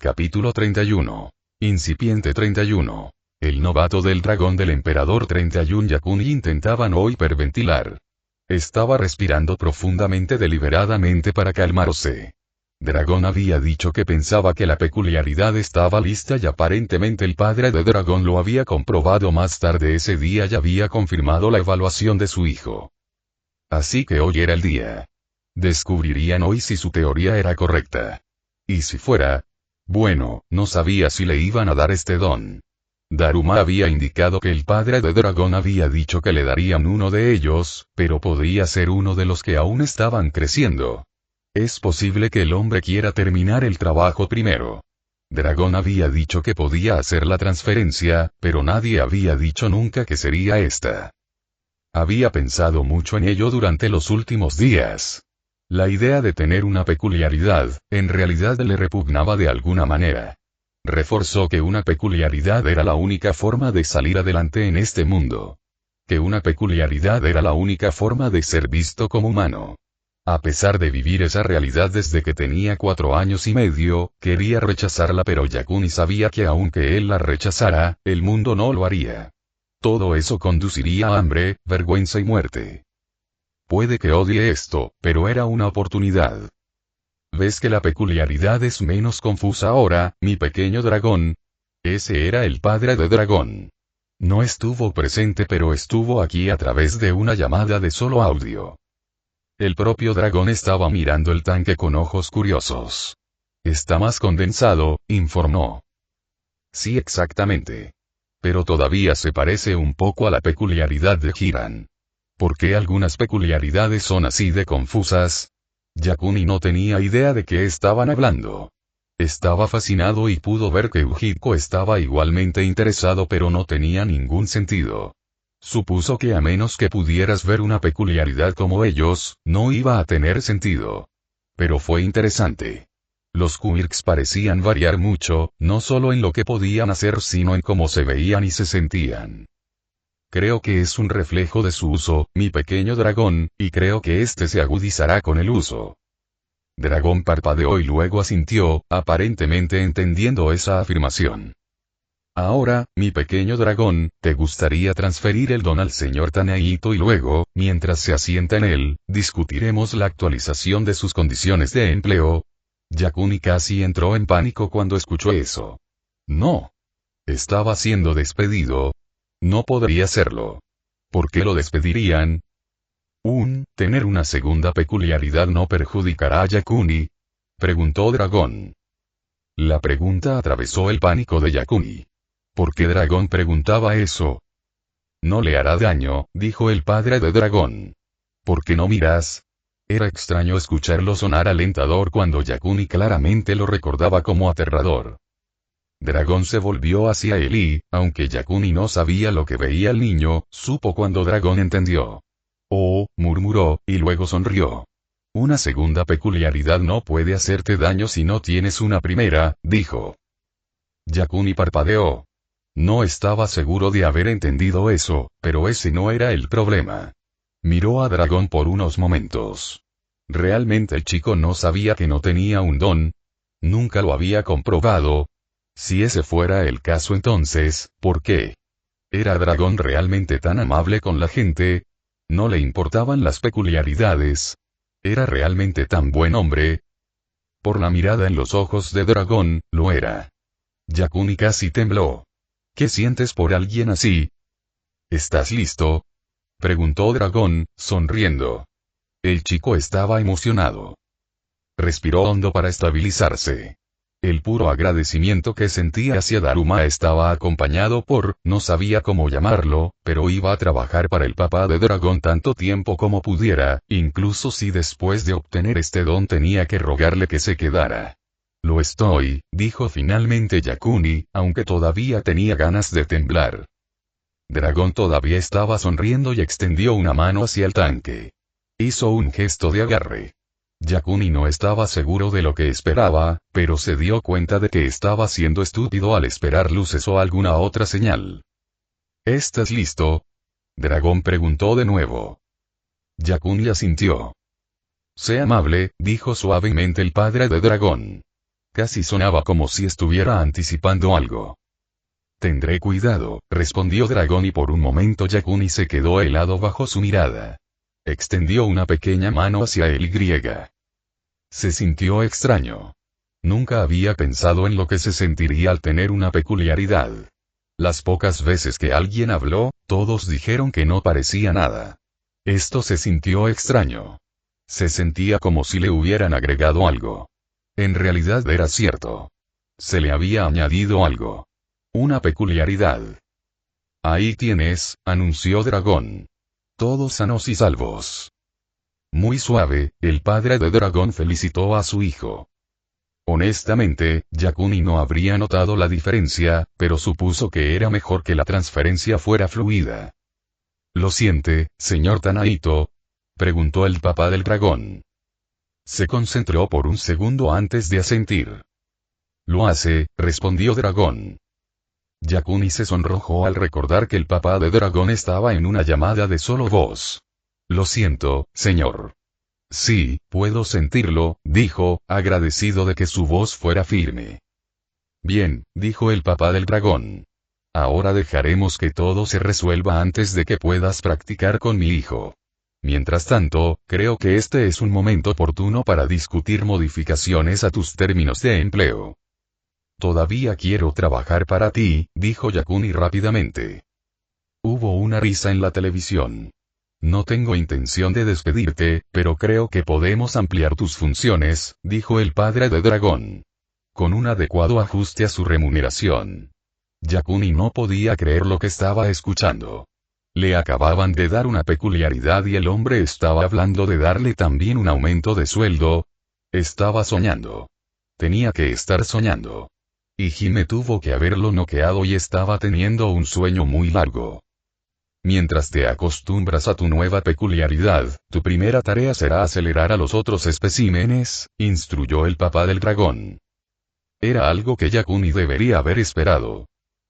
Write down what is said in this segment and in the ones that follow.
Capítulo 31. Incipiente 31. El novato del dragón del emperador 31 Yakuni intentaba no hiperventilar. Estaba respirando profundamente deliberadamente para calmarse. Dragón había dicho que pensaba que la peculiaridad estaba lista y aparentemente el padre de Dragón lo había comprobado más tarde ese día y había confirmado la evaluación de su hijo. Así que hoy era el día. Descubrirían hoy si su teoría era correcta. Y si fuera, bueno, no sabía si le iban a dar este don. Daruma había indicado que el padre de Dragón había dicho que le darían uno de ellos, pero podría ser uno de los que aún estaban creciendo. Es posible que el hombre quiera terminar el trabajo primero. Dragón había dicho que podía hacer la transferencia, pero nadie había dicho nunca que sería esta. Había pensado mucho en ello durante los últimos días. La idea de tener una peculiaridad, en realidad le repugnaba de alguna manera. Reforzó que una peculiaridad era la única forma de salir adelante en este mundo. Que una peculiaridad era la única forma de ser visto como humano. A pesar de vivir esa realidad desde que tenía 4 años y medio, quería rechazarla, pero Yakuni sabía que aunque él la rechazara, el mundo no lo haría. Todo eso conduciría a hambre, vergüenza y muerte. Puede que odie esto, pero era una oportunidad. ¿Ves que la peculiaridad es menos confusa ahora, mi pequeño dragón? Ese era el padre de Dragón. No estuvo presente, pero estuvo aquí a través de una llamada de solo audio. El propio dragón estaba mirando el tanque con ojos curiosos. Está más condensado, informó. Sí, exactamente. Pero todavía se parece un poco a la peculiaridad de Hiran. ¿Por qué algunas peculiaridades son así de confusas? Yakuni no tenía idea de qué estaban hablando. Estaba fascinado y pudo ver que Ujiko estaba igualmente interesado, pero no tenía ningún sentido. Supuso que a menos que pudieras ver una peculiaridad como ellos, no iba a tener sentido. Pero fue interesante. Los quirks parecían variar mucho, no solo en lo que podían hacer sino en cómo se veían y se sentían. Creo que es un reflejo de su uso, mi pequeño dragón, y creo que este se agudizará con el uso. Dragón parpadeó y luego asintió, aparentemente entendiendo esa afirmación. Ahora, mi pequeño dragón, ¿te gustaría transferir el don al señor Tanaito y luego, mientras se asienta en él, discutiremos la actualización de sus condiciones de empleo? Yakuni casi entró en pánico cuando escuchó eso. No. Estaba siendo despedido. No podría serlo. ¿Por qué lo despedirían? ¿Tener una segunda peculiaridad no perjudicará a Yakuni? Preguntó Dragón. La pregunta atravesó el pánico de Yakuni. ¿Por qué Dragón preguntaba eso? No le hará daño, dijo el padre de Dragón. ¿Por qué no miras? Era extraño escucharlo sonar alentador cuando Yakuni claramente lo recordaba como aterrador. Dragón se volvió hacia él y, aunque Yakuni no sabía lo que veía el niño, supo cuando Dragón entendió. Oh, murmuró, y luego sonrió. Una segunda peculiaridad no puede hacerte daño si no tienes una primera, dijo. Yakuni parpadeó. No estaba seguro de haber entendido eso, pero ese no era el problema. Miró a Dragón por unos momentos. Realmente el chico no sabía que no tenía un don. Nunca lo había comprobado. Si ese fuera el caso, entonces, ¿por qué? ¿Era Dragón realmente tan amable con la gente? ¿No le importaban las peculiaridades? ¿Era realmente tan buen hombre? Por la mirada en los ojos de Dragón, lo era. Yakuni casi tembló. ¿Qué sientes por alguien así? ¿Estás listo? Preguntó Dragón, sonriendo. El chico estaba emocionado. Respiró hondo para estabilizarse. El puro agradecimiento que sentía hacia Daruma estaba acompañado por, no sabía cómo llamarlo, pero iba a trabajar para el papá de Dragón tanto tiempo como pudiera, incluso si después de obtener este don tenía que rogarle que se quedara. Lo estoy, dijo finalmente Yakuni, aunque todavía tenía ganas de temblar. Dragón todavía estaba sonriendo y extendió una mano hacia el tanque. Hizo un gesto de agarre. Yakuni no estaba seguro de lo que esperaba, pero se dio cuenta de que estaba siendo estúpido al esperar luces o alguna otra señal. ¿Estás listo? Dragón preguntó de nuevo. Yakuni asintió. Sé amable, dijo suavemente el padre de Dragón. Casi sonaba como si estuviera anticipando algo. Tendré cuidado, respondió Dragón, y por un momento Yakuni se quedó helado bajo su mirada. Extendió una pequeña mano hacia él y se sintió extraño. Nunca había pensado en lo que se sentiría al tener una peculiaridad. Las pocas veces que alguien habló, todos dijeron que no parecía nada. Esto se sintió extraño. Se sentía como si le hubieran agregado algo. En realidad era cierto. Se le había añadido algo. Una peculiaridad. Ahí tienes, anunció Dragón. Todos sanos y salvos. Muy suave, el padre de Dragón felicitó a su hijo. Honestamente, Yakuni no habría notado la diferencia, pero supuso que era mejor que la transferencia fuera fluida. ¿Lo siente, señor Tanaito?, preguntó el papá del dragón. Se concentró por un segundo antes de asentir. Lo hace, respondió Dragón. Yakuni se sonrojó al recordar que el papá de Dragón estaba en una llamada de solo voz. Lo siento, señor. Sí, puedo sentirlo, dijo, agradecido de que su voz fuera firme. Bien, dijo el papá del dragón. Ahora dejaremos que todo se resuelva antes de que puedas practicar con mi hijo. Mientras tanto, creo que este es un momento oportuno para discutir modificaciones a tus términos de empleo. Todavía quiero trabajar para ti, dijo Yakuni rápidamente. Hubo una risa en la televisión. No tengo intención de despedirte, pero creo que podemos ampliar tus funciones, dijo el padre de Dragón. Con un adecuado ajuste a su remuneración. Yakuni no podía creer lo que estaba escuchando. Le acababan de dar una peculiaridad y el hombre estaba hablando de darle también un aumento de sueldo. Estaba soñando. Tenía que estar soñando. Y Hime tuvo que haberlo noqueado y estaba teniendo un sueño muy largo. Mientras te acostumbras a tu nueva peculiaridad, tu primera tarea será acelerar a los otros especímenes, instruyó el papá del dragón. Era algo que Yakuni debería haber esperado.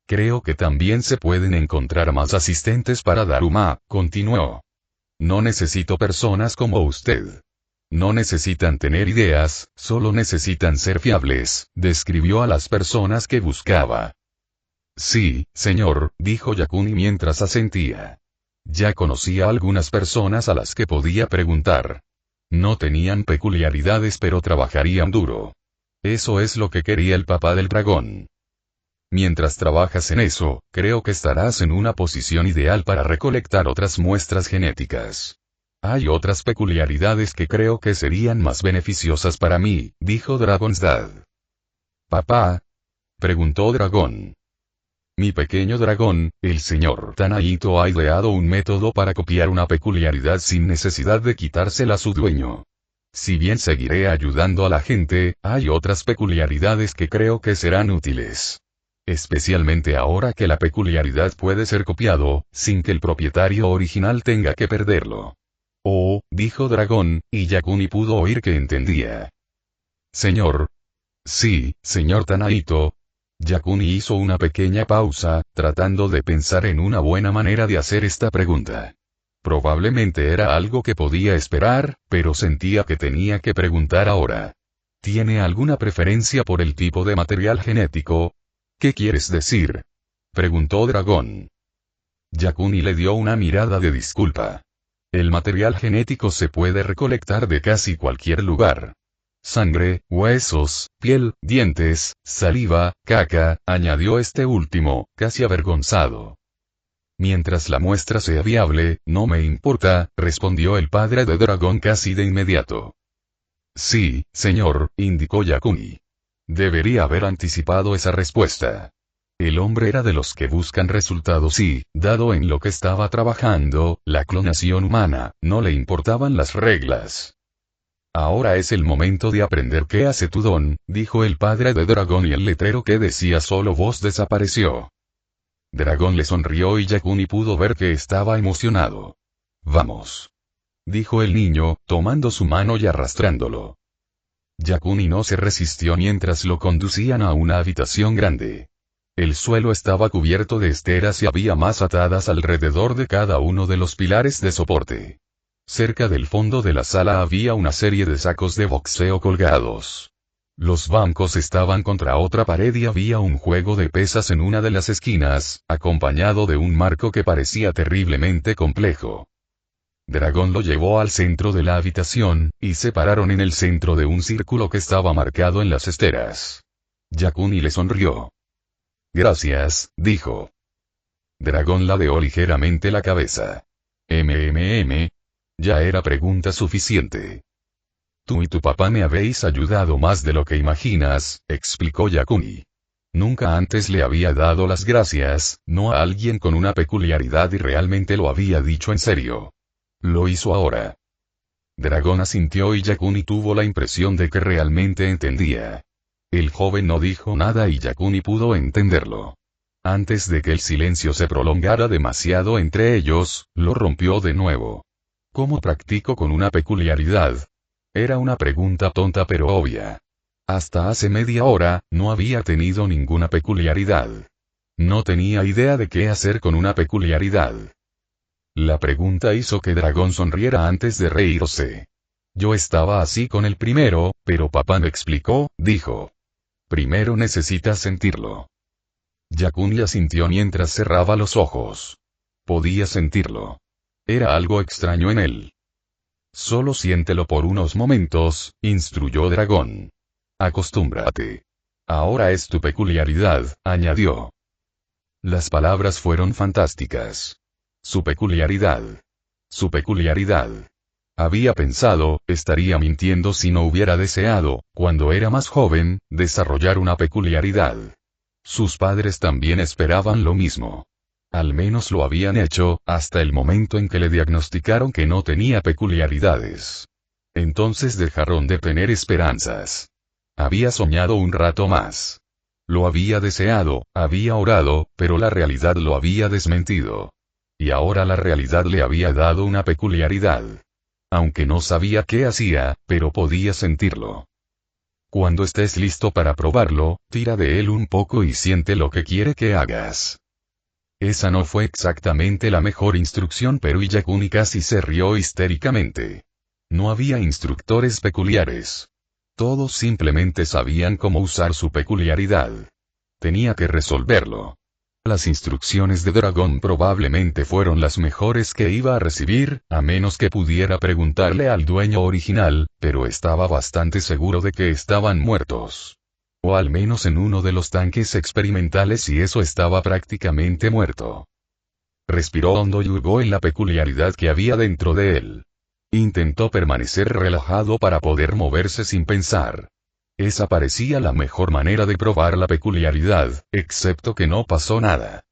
Creo que también se pueden encontrar más asistentes para Daruma, continuó. No necesito personas como usted. No necesitan tener ideas, solo necesitan ser fiables, describió a las personas que buscaba. Sí, señor, dijo Yakuni mientras asentía. Ya conocía a algunas personas a las que podía preguntar. No tenían peculiaridades pero trabajarían duro. Eso es lo que quería el papá del dragón. Mientras trabajas en eso, creo que estarás en una posición ideal para recolectar otras muestras genéticas. Hay otras peculiaridades que creo que serían más beneficiosas para mí, dijo Dragon's Dad. ¿Papá?, preguntó Dragón. Mi pequeño dragón, el señor Tanaito ha ideado un método para copiar una peculiaridad sin necesidad de quitársela a su dueño. Si bien seguiré ayudando a la gente, hay otras peculiaridades que creo que serán útiles. Especialmente ahora que la peculiaridad puede ser copiado, sin que el propietario original tenga que perderlo. Oh, dijo Dragón, y Yakuni pudo oír que entendía. Señor. Sí, señor Tanaito. Yakuni hizo una pequeña pausa, tratando de pensar en una buena manera de hacer esta pregunta. Probablemente era algo que podía esperar, pero sentía que tenía que preguntar ahora. ¿Tiene alguna preferencia por el tipo de material genético? ¿Qué quieres decir?, preguntó Dragón. Yakuni le dio una mirada de disculpa. El material genético se puede recolectar de casi cualquier lugar. Sangre, huesos, piel, dientes, saliva, caca, añadió este último, casi avergonzado. Mientras la muestra sea viable, no me importa, respondió el padre de Dragón casi de inmediato. Sí, señor, indicó Yakuni. Debería haber anticipado esa respuesta. El hombre era de los que buscan resultados y, dado en lo que estaba trabajando, la clonación humana, no le importaban las reglas. Ahora es el momento de aprender qué hace tu don, dijo el padre de Dragón y el letrero que decía solo voz desapareció. Dragón le sonrió y Yakuni pudo ver que estaba emocionado. Vamos, dijo el niño, tomando su mano y arrastrándolo. Yakuni no se resistió mientras lo conducían a una habitación grande. El suelo estaba cubierto de esteras y había más atadas alrededor de cada uno de los pilares de soporte. Cerca del fondo de la sala había una serie de sacos de boxeo colgados. Los bancos estaban contra otra pared y había un juego de pesas en una de las esquinas, acompañado de un marco que parecía terriblemente complejo. Dragón lo llevó al centro de la habitación, y se pararon en el centro de un círculo que estaba marcado en las esteras. Yakuni le sonrió. Gracias, dijo. Dragón ladeó ligeramente la cabeza. Ya era pregunta suficiente. Tú y tu papá me habéis ayudado más de lo que imaginas, explicó Yakuni. Nunca antes le había dado las gracias, no a alguien con una peculiaridad y realmente lo había dicho en serio. Lo hizo ahora. Dragón asintió y Yakuni tuvo la impresión de que realmente entendía. El joven no dijo nada y Yakuni pudo entenderlo. Antes de que el silencio se prolongara demasiado entre ellos, lo rompió de nuevo. ¿Cómo practico con una peculiaridad? Era una pregunta tonta pero obvia. Hasta hace media hora, no había tenido ninguna peculiaridad. No tenía idea de qué hacer con una peculiaridad. La pregunta hizo que Dragón sonriera antes de reírse. Yo estaba así con el primero, pero papá me explicó, dijo. Primero necesitas sentirlo. Yakuni asintió mientras cerraba los ojos. Podía sentirlo. Era algo extraño en él. Solo siéntelo por unos momentos, instruyó Dragón. Acostúmbrate. Ahora es tu peculiaridad, añadió. Las palabras fueron fantásticas. Su peculiaridad. Su peculiaridad. Había pensado, estaría mintiendo si no hubiera deseado, cuando era más joven, desarrollar una peculiaridad. Sus padres también esperaban lo mismo. Al menos lo habían hecho, hasta el momento en que le diagnosticaron que no tenía peculiaridades. Entonces dejaron de tener esperanzas. Había soñado un rato más. Lo había deseado, había orado, pero la realidad lo había desmentido. Y ahora la realidad le había dado una peculiaridad. Aunque no sabía qué hacía, pero podía sentirlo. Cuando estés listo para probarlo, tira de él un poco y siente lo que quiere que hagas. Esa no fue exactamente la mejor instrucción, pero Yakuni casi se rió histéricamente. No había instructores peculiares. Todos simplemente sabían cómo usar su peculiaridad. Tenía que resolverlo. Las instrucciones de Dragón probablemente fueron las mejores que iba a recibir, a menos que pudiera preguntarle al dueño original, pero estaba bastante seguro de que estaban muertos. O al menos en uno de los tanques experimentales y eso estaba prácticamente muerto. Respiró hondo y hurgó en la peculiaridad que había dentro de él. Intentó permanecer relajado para poder moverse sin pensar. Esa parecía la mejor manera de probar la peculiaridad, excepto que no pasó nada.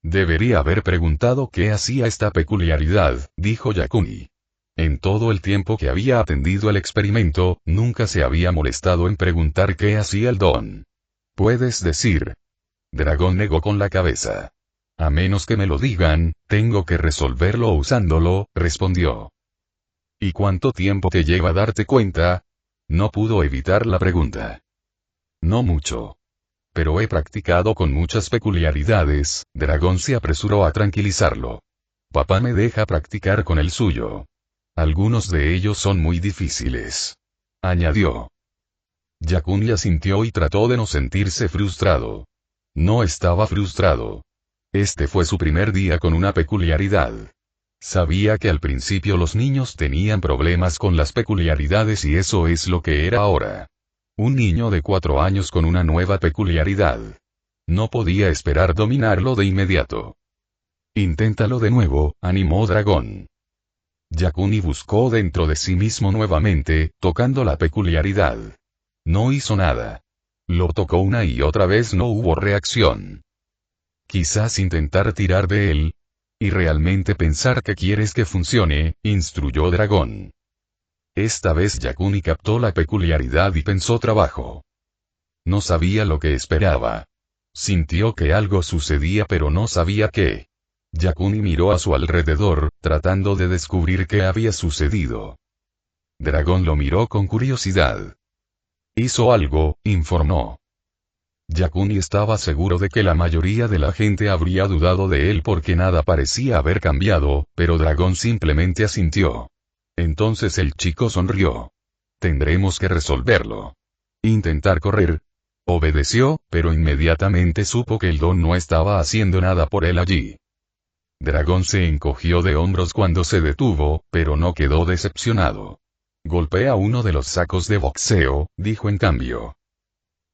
Debería haber preguntado qué hacía esta peculiaridad, dijo Yakuni. En todo el tiempo que había atendido el experimento, nunca se había molestado en preguntar qué hacía el don. ¿Puedes decir? Dragón negó con la cabeza. A menos que me lo digan, tengo que resolverlo usándolo, respondió. ¿Y cuánto tiempo te lleva darte cuenta? No pudo evitar la pregunta. No mucho. Pero he practicado con muchas peculiaridades, Dragón se apresuró a tranquilizarlo. Papá me deja practicar con el suyo. Algunos de ellos son muy difíciles. Añadió. Yakuni asintió y trató de no sentirse frustrado. No estaba frustrado. Este fue su primer día con una peculiaridad. Sabía que al principio los niños tenían problemas con las peculiaridades y eso es lo que era ahora. Un niño de 4 años con una nueva peculiaridad. No podía esperar dominarlo de inmediato. Inténtalo de nuevo, animó Dragón. Yakuni buscó dentro de sí mismo nuevamente, tocando la peculiaridad. No hizo nada. Lo tocó una y otra vez, no hubo reacción. Quizás intentar tirar de él. Y realmente pensar que quieres que funcione, instruyó Dragón. Esta vez Yakuni captó la peculiaridad y pensó trabajo. No sabía lo que esperaba. Sintió que algo sucedía pero no sabía qué. Yakuni miró a su alrededor, tratando de descubrir qué había sucedido. Dragón lo miró con curiosidad. Hizo algo, informó. Yakuni estaba seguro de que la mayoría de la gente habría dudado de él porque nada parecía haber cambiado, pero Dragón simplemente asintió. Entonces el chico sonrió. Tendremos que resolverlo. Intentar correr. Obedeció, pero inmediatamente supo que el don no estaba haciendo nada por él allí. Dragón se encogió de hombros cuando se detuvo, pero no quedó decepcionado. Golpea uno de los sacos de boxeo, dijo en cambio.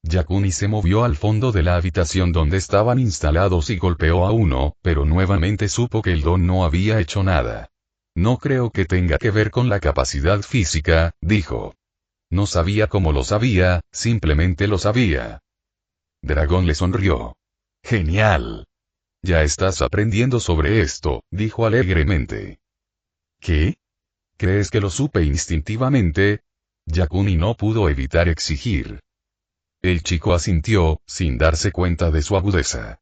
Yakuni se movió al fondo de la habitación donde estaban instalados y golpeó a uno, pero nuevamente supo que el don no había hecho nada. No creo que tenga que ver con la capacidad física, dijo. No sabía cómo lo sabía, simplemente lo sabía. Dragón le sonrió. Genial. Ya estás aprendiendo sobre esto, dijo alegremente. ¿Qué? ¿Crees que lo supe instintivamente? Yakuni no pudo evitar exigir. El chico asintió, sin darse cuenta de su agudeza.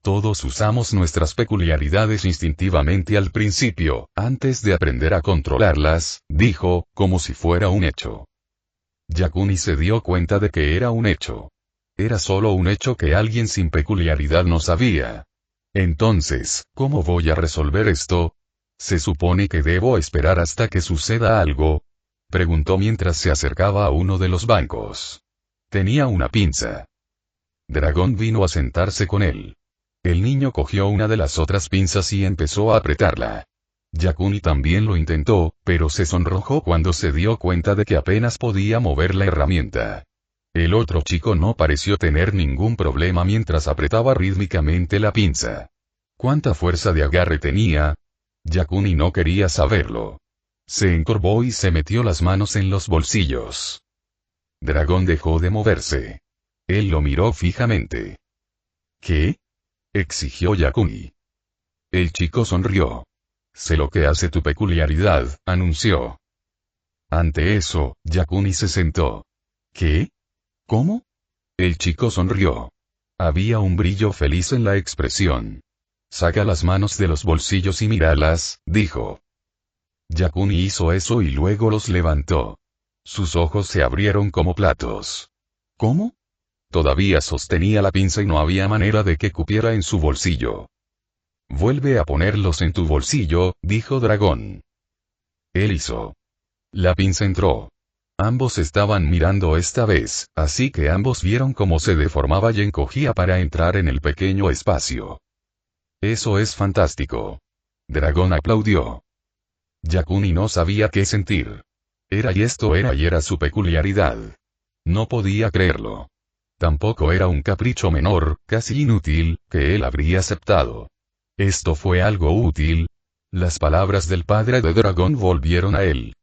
Todos usamos nuestras peculiaridades instintivamente al principio, antes de aprender a controlarlas, dijo, como si fuera un hecho. Yakuni se dio cuenta de que era un hecho. Era solo un hecho que alguien sin peculiaridad no sabía. Entonces, ¿cómo voy a resolver esto? ¿Se supone que debo esperar hasta que suceda algo? Preguntó mientras se acercaba a uno de los bancos. Tenía una pinza. Dragón vino a sentarse con él. El niño cogió una de las otras pinzas y empezó a apretarla. Yakuni también lo intentó, pero se sonrojó cuando se dio cuenta de que apenas podía mover la herramienta. El otro chico no pareció tener ningún problema mientras apretaba rítmicamente la pinza. ¿Cuánta fuerza de agarre tenía? Yakuni no quería saberlo. Se encorvó y se metió las manos en los bolsillos. Dragón dejó de moverse. Él lo miró fijamente. ¿Qué? Exigió Yakuni. El chico sonrió. Sé lo que hace tu peculiaridad, anunció. Ante eso, Yakuni se sentó. ¿Qué? ¿Cómo? El chico sonrió. Había un brillo feliz en la expresión. Saca las manos de los bolsillos y míralas, dijo. Yakuni hizo eso y luego los levantó. Sus ojos se abrieron como platos. ¿Cómo? Todavía sostenía la pinza y no había manera de que cupiera en su bolsillo. Vuelve a ponerlos en tu bolsillo, dijo Dragón. Él hizo. La pinza entró. Ambos estaban mirando esta vez, así que ambos vieron cómo se deformaba y encogía para entrar en el pequeño espacio. Eso es fantástico. Dragón aplaudió. Yakuni no sabía qué sentir. Era su peculiaridad. No podía creerlo. Tampoco era un capricho menor, casi inútil, que él habría aceptado. Esto fue algo útil. Las palabras del padre de Dragón volvieron a él.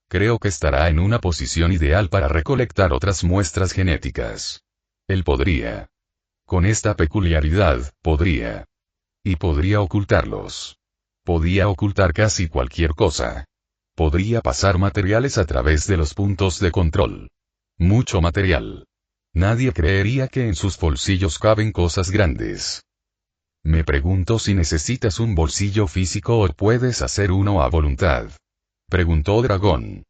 Creo que estará en una posición ideal para recolectar otras muestras genéticas. Él podría. Con esta peculiaridad, podría. Y podría ocultarlos. Podía ocultar casi cualquier cosa. Podría pasar materiales a través de los puntos de control. Mucho material. Nadie creería que en sus bolsillos caben cosas grandes. Me pregunto si necesitas un bolsillo físico o puedes hacer uno a voluntad. Preguntó Dragón.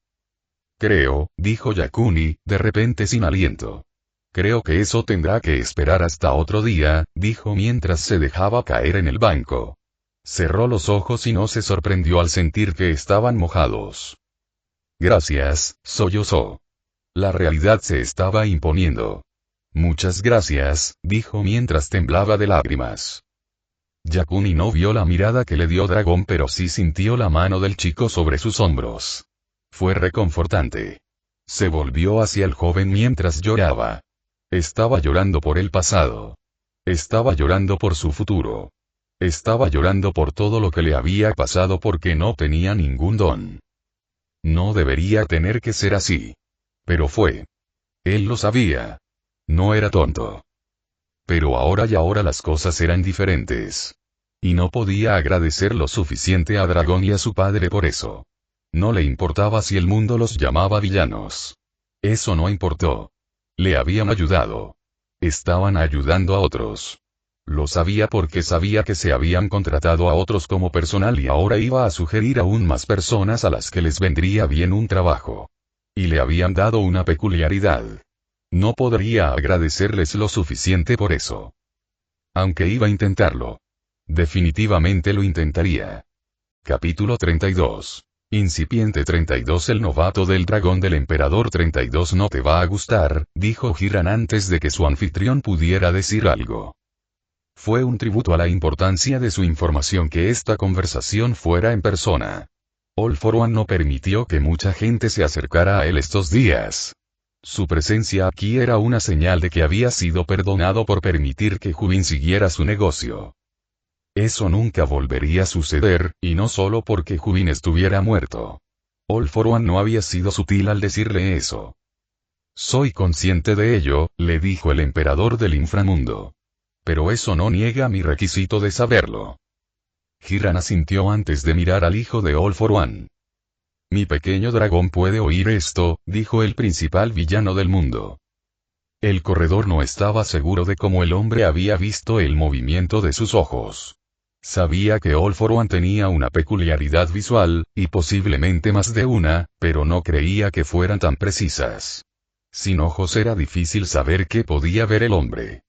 Creo, dijo Yakuni, de repente sin aliento. Creo que eso tendrá que esperar hasta otro día, dijo mientras se dejaba caer en el banco. Cerró los ojos y no se sorprendió al sentir que estaban mojados. Gracias, sollozó. La realidad se estaba imponiendo. Muchas gracias, dijo mientras temblaba de lágrimas. Yakuni no vio la mirada que le dio Dragón, pero sí sintió la mano del chico sobre sus hombros. Fue reconfortante. Se volvió hacia el joven mientras lloraba. Estaba llorando por el pasado. Estaba llorando por su futuro. Estaba llorando por todo lo que le había pasado porque no tenía ningún don. No debería tener que ser así. Pero fue. Él lo sabía. No era tonto. Pero ahora las cosas eran diferentes. Y no podía agradecer lo suficiente a Dragón y a su padre por eso. No le importaba si el mundo los llamaba villanos. Eso no importó. Le habían ayudado. Estaban ayudando a otros. Lo sabía porque sabía que se habían contratado a otros como personal y ahora iba a sugerir aún más personas a las que les vendría bien un trabajo. Y le habían dado una peculiaridad. No podría agradecerles lo suficiente por eso. Aunque iba a intentarlo. Definitivamente lo intentaría. Capítulo 32. Incipiente 32. El novato del dragón del emperador 32 no te va a gustar, dijo Hiran antes de que su anfitrión pudiera decir algo. Fue un tributo a la importancia de su información que esta conversación fuera en persona. All for One no permitió que mucha gente se acercara a él estos días. Su presencia aquí era una señal de que había sido perdonado por permitir que Jubin siguiera su negocio. Eso nunca volvería a suceder, y no solo porque Jubin estuviera muerto. All for One no había sido sutil al decirle eso. Soy consciente de ello, le dijo el emperador del inframundo. Pero eso no niega mi requisito de saberlo. Hiran asintió antes de mirar al hijo de All for One. Mi pequeño dragón puede oír esto, dijo el principal villano del mundo. El corredor no estaba seguro de cómo el hombre había visto el movimiento de sus ojos. Sabía que All for One tenía una peculiaridad visual, y posiblemente más de una, pero no creía que fueran tan precisas. Sin ojos era difícil saber qué podía ver el hombre.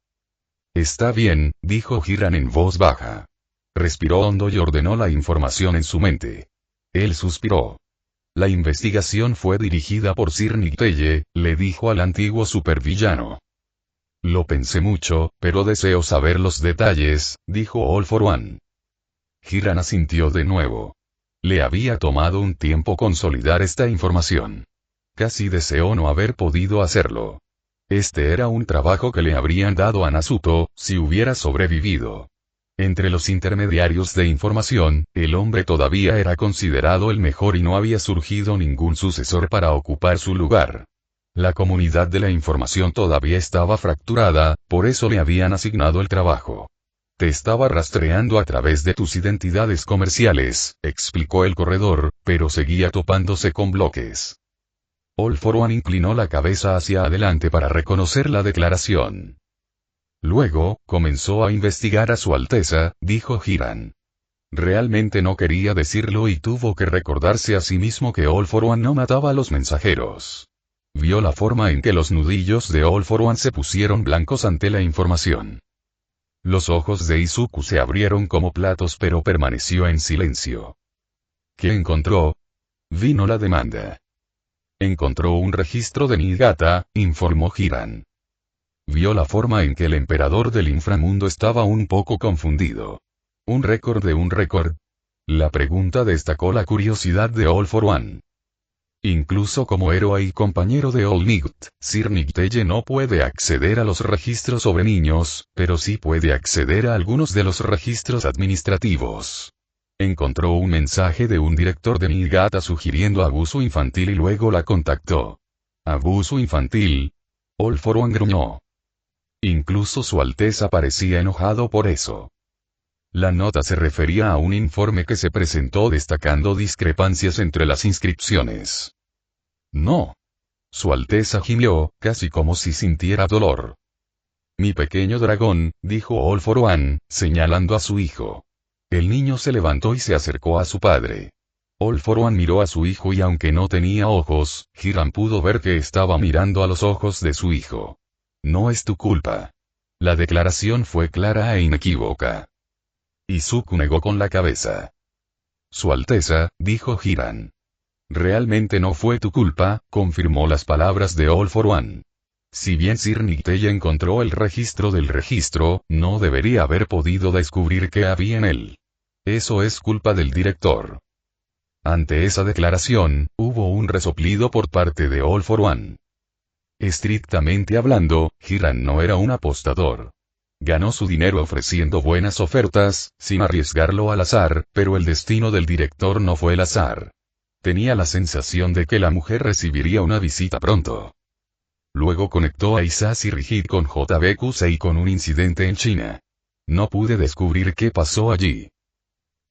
Está bien, dijo Hiran en voz baja. Respiró hondo y ordenó la información en su mente. Él suspiró. La investigación fue dirigida por Sir Nicteye, le dijo al antiguo supervillano. Lo pensé mucho, pero deseo saber los detalles, dijo All for One. Hiran asintió de nuevo. Le había tomado un tiempo consolidar esta información. Casi deseó no haber podido hacerlo. Este era un trabajo que le habrían dado a Nasuto, si hubiera sobrevivido. Entre los intermediarios de información, el hombre todavía era considerado el mejor y no había surgido ningún sucesor para ocupar su lugar. La comunidad de la información todavía estaba fracturada, por eso le habían asignado el trabajo. Te estaba rastreando a través de tus identidades comerciales, explicó el corredor, pero seguía topándose con bloques. All for One inclinó la cabeza hacia adelante para reconocer la declaración. Luego, comenzó a investigar a Su Alteza, dijo Hiran. Realmente no quería decirlo y tuvo que recordarse a sí mismo que All for One no mataba a los mensajeros. Vio la forma en que los nudillos de All for One se pusieron blancos ante la información. Los ojos de Izuku se abrieron como platos pero permaneció en silencio. ¿Qué encontró? Vino la demanda. Encontró un registro de Niigata, informó Hiran. Vio la forma en que el emperador del inframundo estaba un poco confundido. ¿Un récord de un récord? La pregunta destacó la curiosidad de All for One. Incluso como héroe y compañero de All Might, Sir Nicteye no puede acceder a los registros sobre niños, pero sí puede acceder a algunos de los registros administrativos. Encontró un mensaje de un director de Niigata sugiriendo abuso infantil y luego la contactó. ¿Abuso infantil? All for One gruñó. Incluso Su Alteza parecía enojado por eso. La nota se refería a un informe que se presentó destacando discrepancias entre las inscripciones. No. Su Alteza gimió, casi como si sintiera dolor. Mi pequeño dragón, dijo All for One, señalando a su hijo. El niño se levantó y se acercó a su padre. All for One miró a su hijo y aunque no tenía ojos, Hiran pudo ver que estaba mirando a los ojos de su hijo. No es tu culpa. La declaración fue clara e inequívoca. Izuku negó con la cabeza. Su Alteza, dijo Hiran. Realmente no fue tu culpa, confirmó las palabras de All for One. Si bien Sir Nicteye encontró el registro del registro, no debería haber podido descubrir qué había en él. Eso es culpa del director. Ante esa declaración, hubo un resoplido por parte de All for One. Estrictamente hablando, Hiran no era un apostador. Ganó su dinero ofreciendo buenas ofertas, sin arriesgarlo al azar, pero el destino del director no fue el azar. Tenía la sensación de que la mujer recibiría una visita pronto. Luego conectó a Isashi Rigid con JBQC con un incidente en China. No pude descubrir qué pasó allí.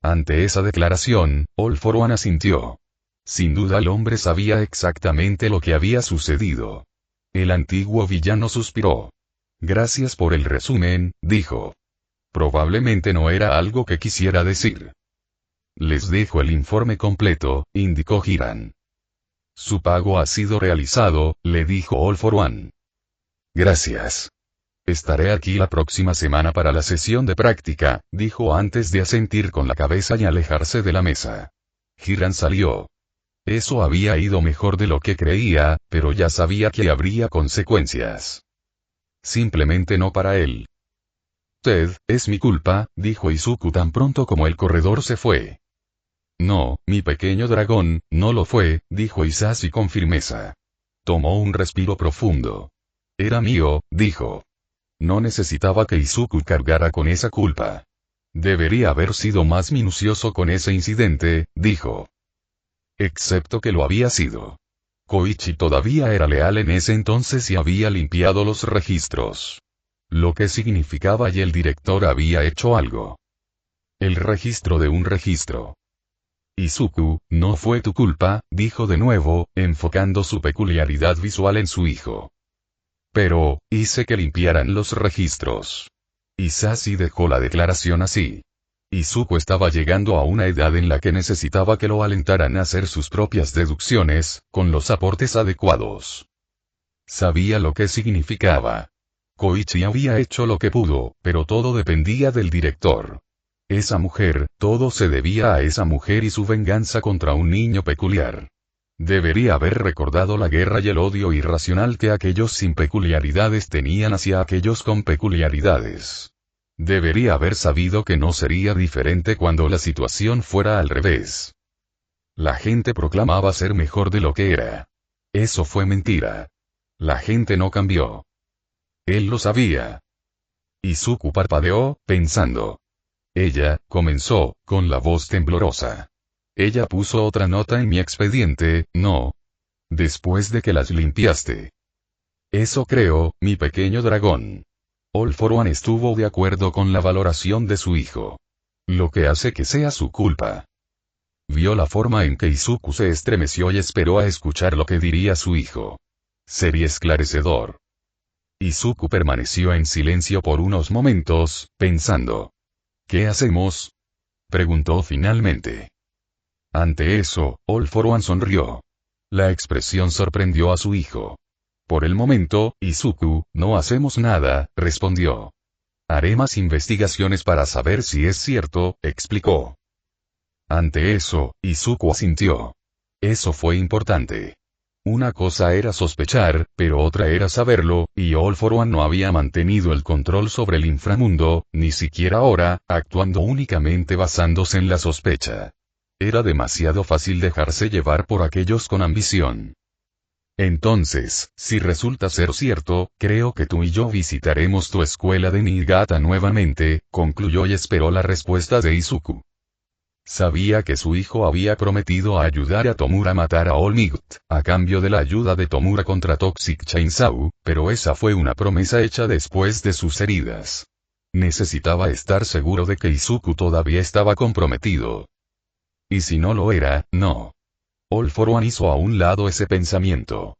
Ante esa declaración, All for One asintió. Sin duda el hombre sabía exactamente lo que había sucedido. El antiguo villano suspiró. Gracias por el resumen, dijo. Probablemente no era algo que quisiera decir. Les dejo el informe completo, indicó Hiran. Su pago ha sido realizado, le dijo All for One. Gracias. Estaré aquí la próxima semana para la sesión de práctica, dijo antes de asentir con la cabeza y alejarse de la mesa. Hiran salió. Eso había ido mejor de lo que creía, pero ya sabía que habría consecuencias. Simplemente no para él. Ted, es mi culpa, dijo Izuku tan pronto como el corredor se fue. No, mi pequeño dragón, no lo fue, dijo Isashi con firmeza. Tomó un respiro profundo. Era mío, dijo. No necesitaba que Izuku cargara con esa culpa. Debería haber sido más minucioso con ese incidente, dijo. Excepto que lo había sido. Koichi todavía era leal en ese entonces y había limpiado los registros. Lo que significaba y el director había hecho algo. El registro de un registro. Izuku, no fue tu culpa, dijo de nuevo, enfocando su peculiaridad visual en su hijo. Pero, hice que limpiaran los registros. Isashi dejó la declaración así. Izuku estaba llegando a una edad en la que necesitaba que lo alentaran a hacer sus propias deducciones, con los aportes adecuados. Sabía lo que significaba. Koichi había hecho lo que pudo, pero todo dependía del director. Esa mujer, todo se debía a esa mujer y su venganza contra un niño peculiar. Debería haber recordado la guerra y el odio irracional que aquellos sin peculiaridades tenían hacia aquellos con peculiaridades. Debería haber sabido que no sería diferente cuando la situación fuera al revés. La gente proclamaba ser mejor de lo que era. Eso fue mentira. La gente no cambió. Él lo sabía. Izuku parpadeó, pensando. Ella, comenzó, con la voz temblorosa. Ella puso otra nota en mi expediente, ¿no? Después de que las limpiaste. Eso creo, mi pequeño dragón. All for One estuvo de acuerdo con la valoración de su hijo. Lo que hace que sea su culpa. Vio la forma en que Izuku se estremeció y esperó a escuchar lo que diría su hijo. Sería esclarecedor. Izuku permaneció en silencio por unos momentos, pensando. ¿Qué hacemos? Preguntó finalmente. Ante eso, All for One sonrió. La expresión sorprendió a su hijo. Por el momento, Izuku, no hacemos nada, respondió. Haré más investigaciones para saber si es cierto, explicó. Ante eso, Izuku asintió. Eso fue importante. Una cosa era sospechar, pero otra era saberlo, y All for One no había mantenido el control sobre el inframundo, ni siquiera ahora, actuando únicamente basándose en la sospecha. Era demasiado fácil dejarse llevar por aquellos con ambición. Entonces, si resulta ser cierto, creo que tú y yo visitaremos tu escuela de Niigata nuevamente, concluyó y esperó la respuesta de Izuku. Sabía que su hijo había prometido ayudar a Tomura a matar a All Might, a cambio de la ayuda de Tomura contra Toxic Chainsaw, pero esa fue una promesa hecha después de sus heridas. Necesitaba estar seguro de que Izuku todavía estaba comprometido. Y si no lo era, no. All for One hizo a un lado ese pensamiento.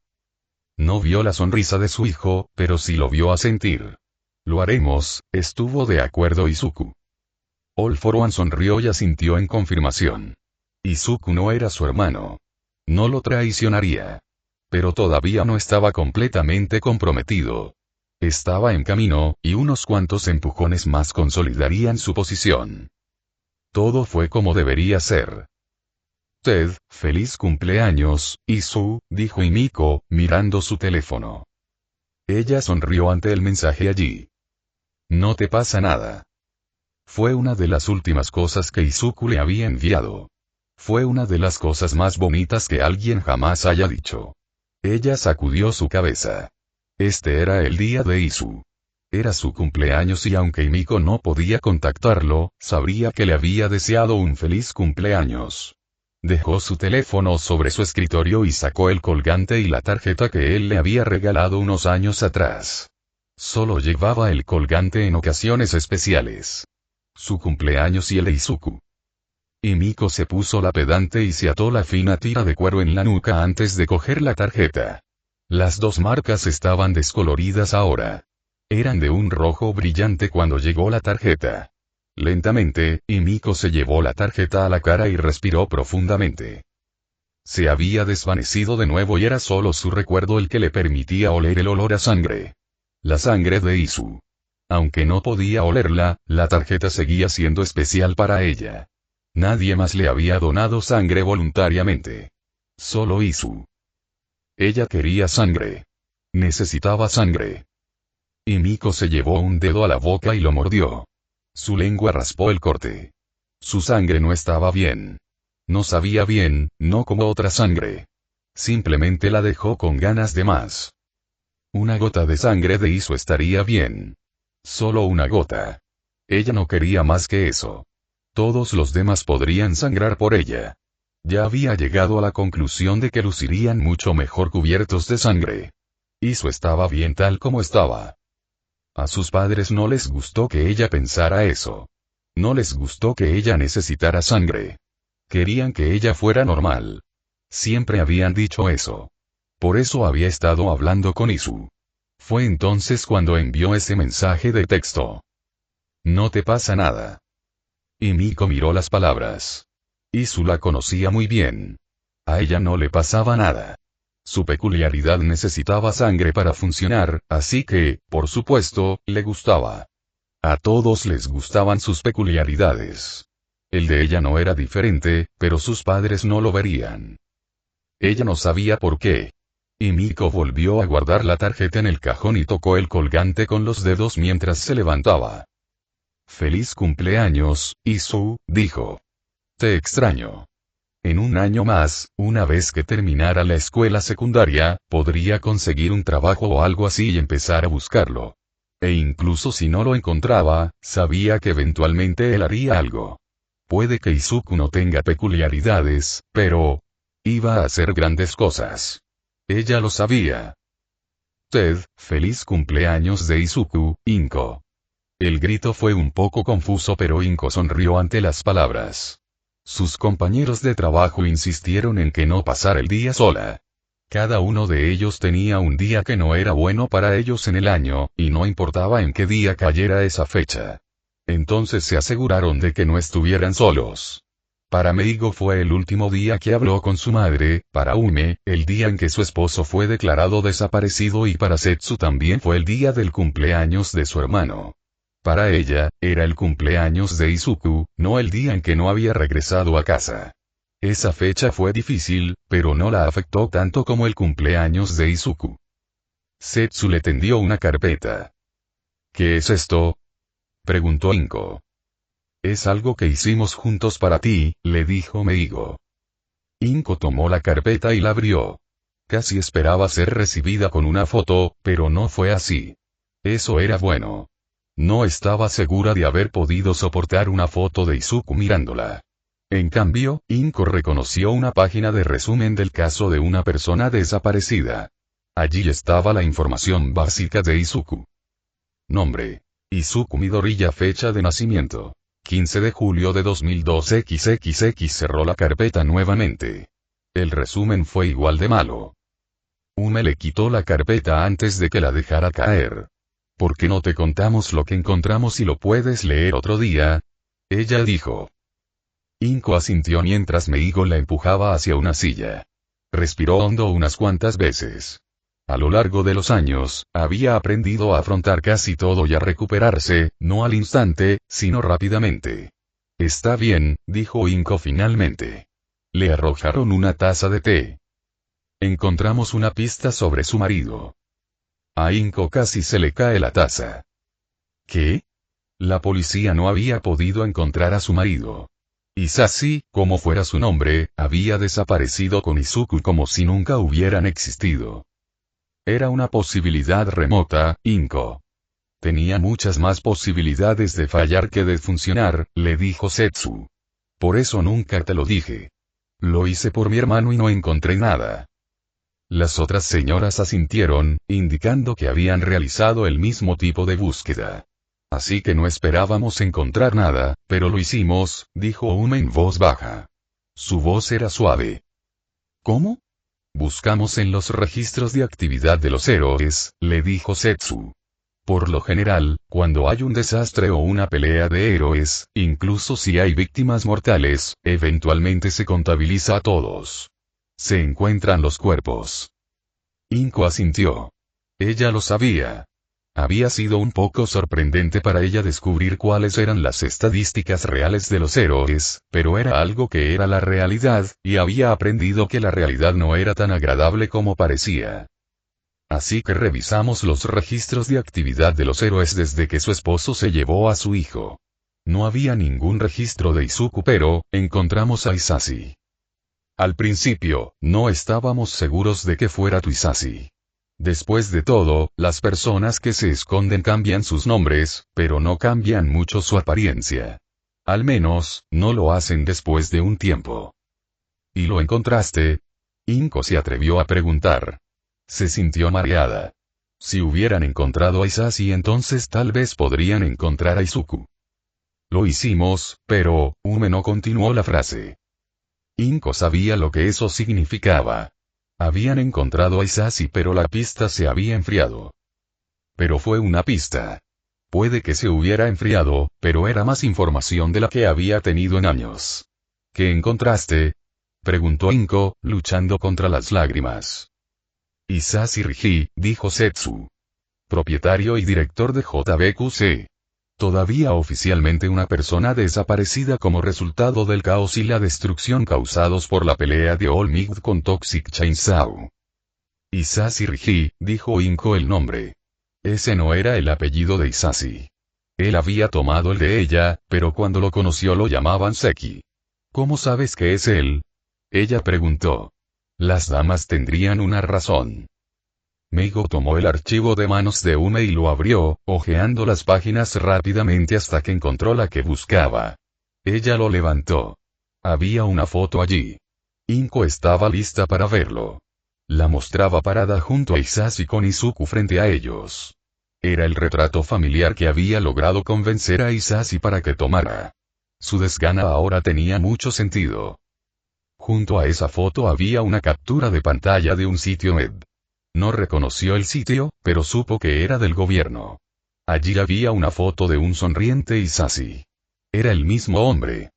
No vio la sonrisa de su hijo, pero sí lo vio asentir. Lo haremos, estuvo de acuerdo Izuku. All for One sonrió y asintió en confirmación. Izuku no era su hermano. No lo traicionaría. Pero todavía no estaba completamente comprometido. Estaba en camino, y unos cuantos empujones más consolidarían su posición. Todo fue como debería ser. Ted, feliz cumpleaños, Izu, dijo Himiko, mirando su teléfono. Ella sonrió ante el mensaje allí. No te pasa nada. Fue una de las últimas cosas que Izuku le había enviado. Fue una de las cosas más bonitas que alguien jamás haya dicho. Ella sacudió su cabeza. Este era el día de Izu. Era su cumpleaños y aunque Himiko no podía contactarlo, sabría que le había deseado un feliz cumpleaños. Dejó su teléfono sobre su escritorio y sacó el colgante y la tarjeta que él le había regalado unos años atrás. Solo llevaba el colgante en ocasiones especiales. Su cumpleaños y el de Izuku. Himiko se puso la pedante y se ató la fina tira de cuero en la nuca antes de coger la tarjeta. Las dos marcas estaban descoloridas ahora. Eran de un rojo brillante cuando llegó la tarjeta. Lentamente, Himiko se llevó la tarjeta a la cara y respiró profundamente. Se había desvanecido de nuevo y era solo su recuerdo el que le permitía oler el olor a sangre. La sangre de Izu. Aunque no podía olerla, la tarjeta seguía siendo especial para ella. Nadie más le había donado sangre voluntariamente. Solo Isu. Ella quería sangre. Necesitaba sangre. Y Miko se llevó un dedo a la boca y lo mordió. Su lengua raspó el corte. Su sangre no estaba bien. No sabía bien, no como otra sangre. Simplemente la dejó con ganas de más. Una gota de sangre de Isu estaría bien. Solo una gota. Ella no quería más que eso. Todos los demás podrían sangrar por ella. Ya había llegado a la conclusión de que lucirían mucho mejor cubiertos de sangre. Isu estaba bien tal como estaba. A sus padres no les gustó que ella pensara eso. No les gustó que ella necesitara sangre. Querían que ella fuera normal. Siempre habían dicho eso. Por eso había estado hablando con Isu. Fue entonces cuando envió ese mensaje de texto. No te pasa nada. Y Miko miró las palabras. Isu la conocía muy bien. A ella no le pasaba nada. Su peculiaridad necesitaba sangre para funcionar, así que, por supuesto, le gustaba. A todos les gustaban sus peculiaridades. El de ella no era diferente, pero sus padres no lo verían. Ella no sabía por qué. Y Miko volvió a guardar la tarjeta en el cajón y tocó el colgante con los dedos mientras se levantaba. «Feliz cumpleaños, Isu», dijo. «Te extraño. En un año más, una vez que terminara la escuela secundaria, podría conseguir un trabajo o algo así y empezar a buscarlo. E incluso si no lo encontraba, sabía que eventualmente él haría algo. Puede que Izuku no tenga peculiaridades, pero iba a hacer grandes cosas. Ella lo sabía». «Ted, feliz cumpleaños de Izuku, Inko». El grito fue un poco confuso, pero Inko sonrió ante las palabras. Sus compañeros de trabajo insistieron en que no pasara el día sola. Cada uno de ellos tenía un día que no era bueno para ellos en el año, y no importaba en qué día cayera esa fecha. Entonces se aseguraron de que no estuvieran solos. Para Meigo fue el último día que habló con su madre, para Ume, el día en que su esposo fue declarado desaparecido, y para Setsu también fue el día del cumpleaños de su hermano. Para ella, era el cumpleaños de Izuku, no el día en que no había regresado a casa. Esa fecha fue difícil, pero no la afectó tanto como el cumpleaños de Izuku. Setsu le tendió una carpeta. «¿Qué es esto?», preguntó Inko. «Es algo que hicimos juntos para ti», le dijo Meigo. Inko tomó la carpeta y la abrió. Casi esperaba ser recibida con una foto, pero no fue así. Eso era bueno. No estaba segura de haber podido soportar una foto de Izuku mirándola. En cambio, Inko reconoció una página de resumen del caso de una persona desaparecida. Allí estaba la información básica de Izuku. Nombre: Izuku Midoriya. Fecha de nacimiento: 15 de julio de 2002 XXX. Cerró la carpeta nuevamente. El resumen fue igual de malo. Ume le quitó la carpeta antes de que la dejara caer. «¿Por qué no te contamos lo que encontramos y lo puedes leer otro día?», ella dijo. Inko asintió mientras Meigo la empujaba hacia una silla. Respiró hondo unas cuantas veces. A lo largo de los años, había aprendido a afrontar casi todo y a recuperarse, no al instante, sino rápidamente. «Está bien», dijo Inko finalmente. Le arrojaron una taza de té. «Encontramos una pista sobre su marido». A Inko casi se le cae la taza. ¿Qué? La policía no había podido encontrar a su marido. Isashi, como fuera su nombre, había desaparecido con Izuku como si nunca hubieran existido. Era una posibilidad remota, Inko. Tenía muchas más posibilidades de fallar que de funcionar, le dijo Setsu. Por eso nunca te lo dije. Lo hice por mi hermano y no encontré nada. Las otras señoras asintieron, indicando que habían realizado el mismo tipo de búsqueda. «Así que no esperábamos encontrar nada, pero lo hicimos», dijo Ume en voz baja. Su voz era suave. «¿Cómo?». «Buscamos en los registros de actividad de los héroes», le dijo Setsu. «Por lo general, cuando hay un desastre o una pelea de héroes, incluso si hay víctimas mortales, eventualmente se contabiliza a todos. Se encuentran los cuerpos». Inko asintió. Ella lo sabía. Había sido un poco sorprendente para ella descubrir cuáles eran las estadísticas reales de los héroes, pero era algo que era la realidad, y había aprendido que la realidad no era tan agradable como parecía. Así que revisamos los registros de actividad de los héroes desde que su esposo se llevó a su hijo. No había ningún registro de Izuku, pero encontramos a Hisashi. Al principio, no estábamos seguros de que fuera Hisashi. Después de todo, las personas que se esconden cambian sus nombres, pero no cambian mucho su apariencia. Al menos, no lo hacen después de un tiempo. ¿Y lo encontraste? Inko se atrevió a preguntar. Se sintió mareada. Si hubieran encontrado a Hisashi, entonces tal vez podrían encontrar a Izuku. Lo hicimos, pero, Ume no continuó la frase. Inko sabía lo que eso significaba. Habían encontrado a Hisashi, pero la pista se había enfriado. Pero fue una pista. Puede que se hubiera enfriado, pero era más información de la que había tenido en años. ¿Qué encontraste? Preguntó Inko, luchando contra las lágrimas. Hisashi Rigi, dijo Setsu. Propietario y director de JBQC. Todavía oficialmente una persona desaparecida como resultado del caos y la destrucción causados por la pelea de All Might con Toxic Chainsaw. Hisashi Rigi, dijo Inko el nombre. Ese no era el apellido de Hisashi. Él había tomado el de ella, pero cuando lo conoció lo llamaban Seki. ¿Cómo sabes que es él? Ella preguntó. Las damas tendrían una razón. Meigo tomó el archivo de manos de Ume y lo abrió, hojeando las páginas rápidamente hasta que encontró la que buscaba. Ella lo levantó. Había una foto allí. Inko estaba lista para verlo. La mostraba parada junto a Hisashi con Izuku frente a ellos. Era el retrato familiar que había logrado convencer a Hisashi para que tomara. Su desgana ahora tenía mucho sentido. Junto a esa foto había una captura de pantalla de un sitio web. No reconoció el sitio, pero supo que era del gobierno. Allí había una foto de un sonriente Hisashi. Era el mismo hombre.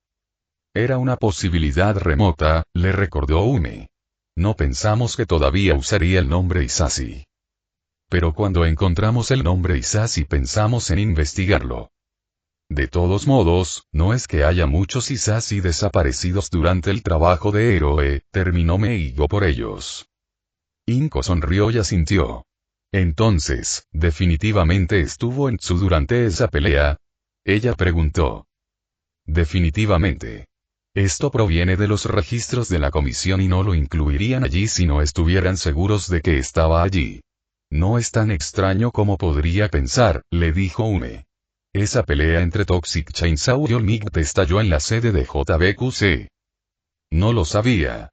Era una posibilidad remota, le recordó Ume. No pensamos que todavía usaría el nombre Hisashi. Pero cuando encontramos el nombre Hisashi pensamos en investigarlo. De todos modos, no es que haya muchos Hisashi desaparecidos durante el trabajo de héroe, terminó Meigo por ellos. Inko sonrió y asintió. Entonces, ¿definitivamente estuvo en Tsu durante esa pelea? Ella preguntó. Definitivamente. Esto proviene de los registros de la comisión y no lo incluirían allí si no estuvieran seguros de que estaba allí. No es tan extraño como podría pensar, le dijo Ume. Esa pelea entre Toxic Chainsaw y All Might estalló en la sede de JBQC. No lo sabía.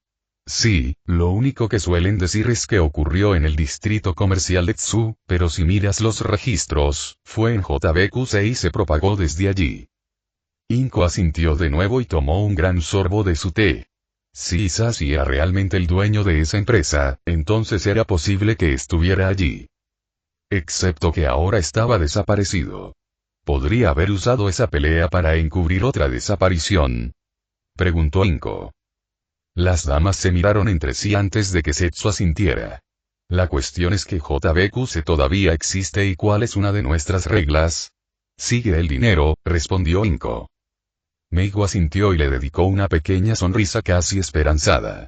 Sí, lo único que suelen decir es que ocurrió en el distrito comercial de Tsu, pero si miras los registros, fue en JBQC y se propagó desde allí. Inko asintió de nuevo y tomó un gran sorbo de su té. Si Hisashi era realmente el dueño de esa empresa, entonces era posible que estuviera allí. Excepto que ahora estaba desaparecido. ¿Podría haber usado esa pelea para encubrir otra desaparición? Preguntó Inko. Las damas se miraron entre sí antes de que Setsu asintiera. La cuestión es que JBQC todavía existe y ¿cuál es una de nuestras reglas? Sigue el dinero, respondió Inko. Meigo asintió y le dedicó una pequeña sonrisa casi esperanzada.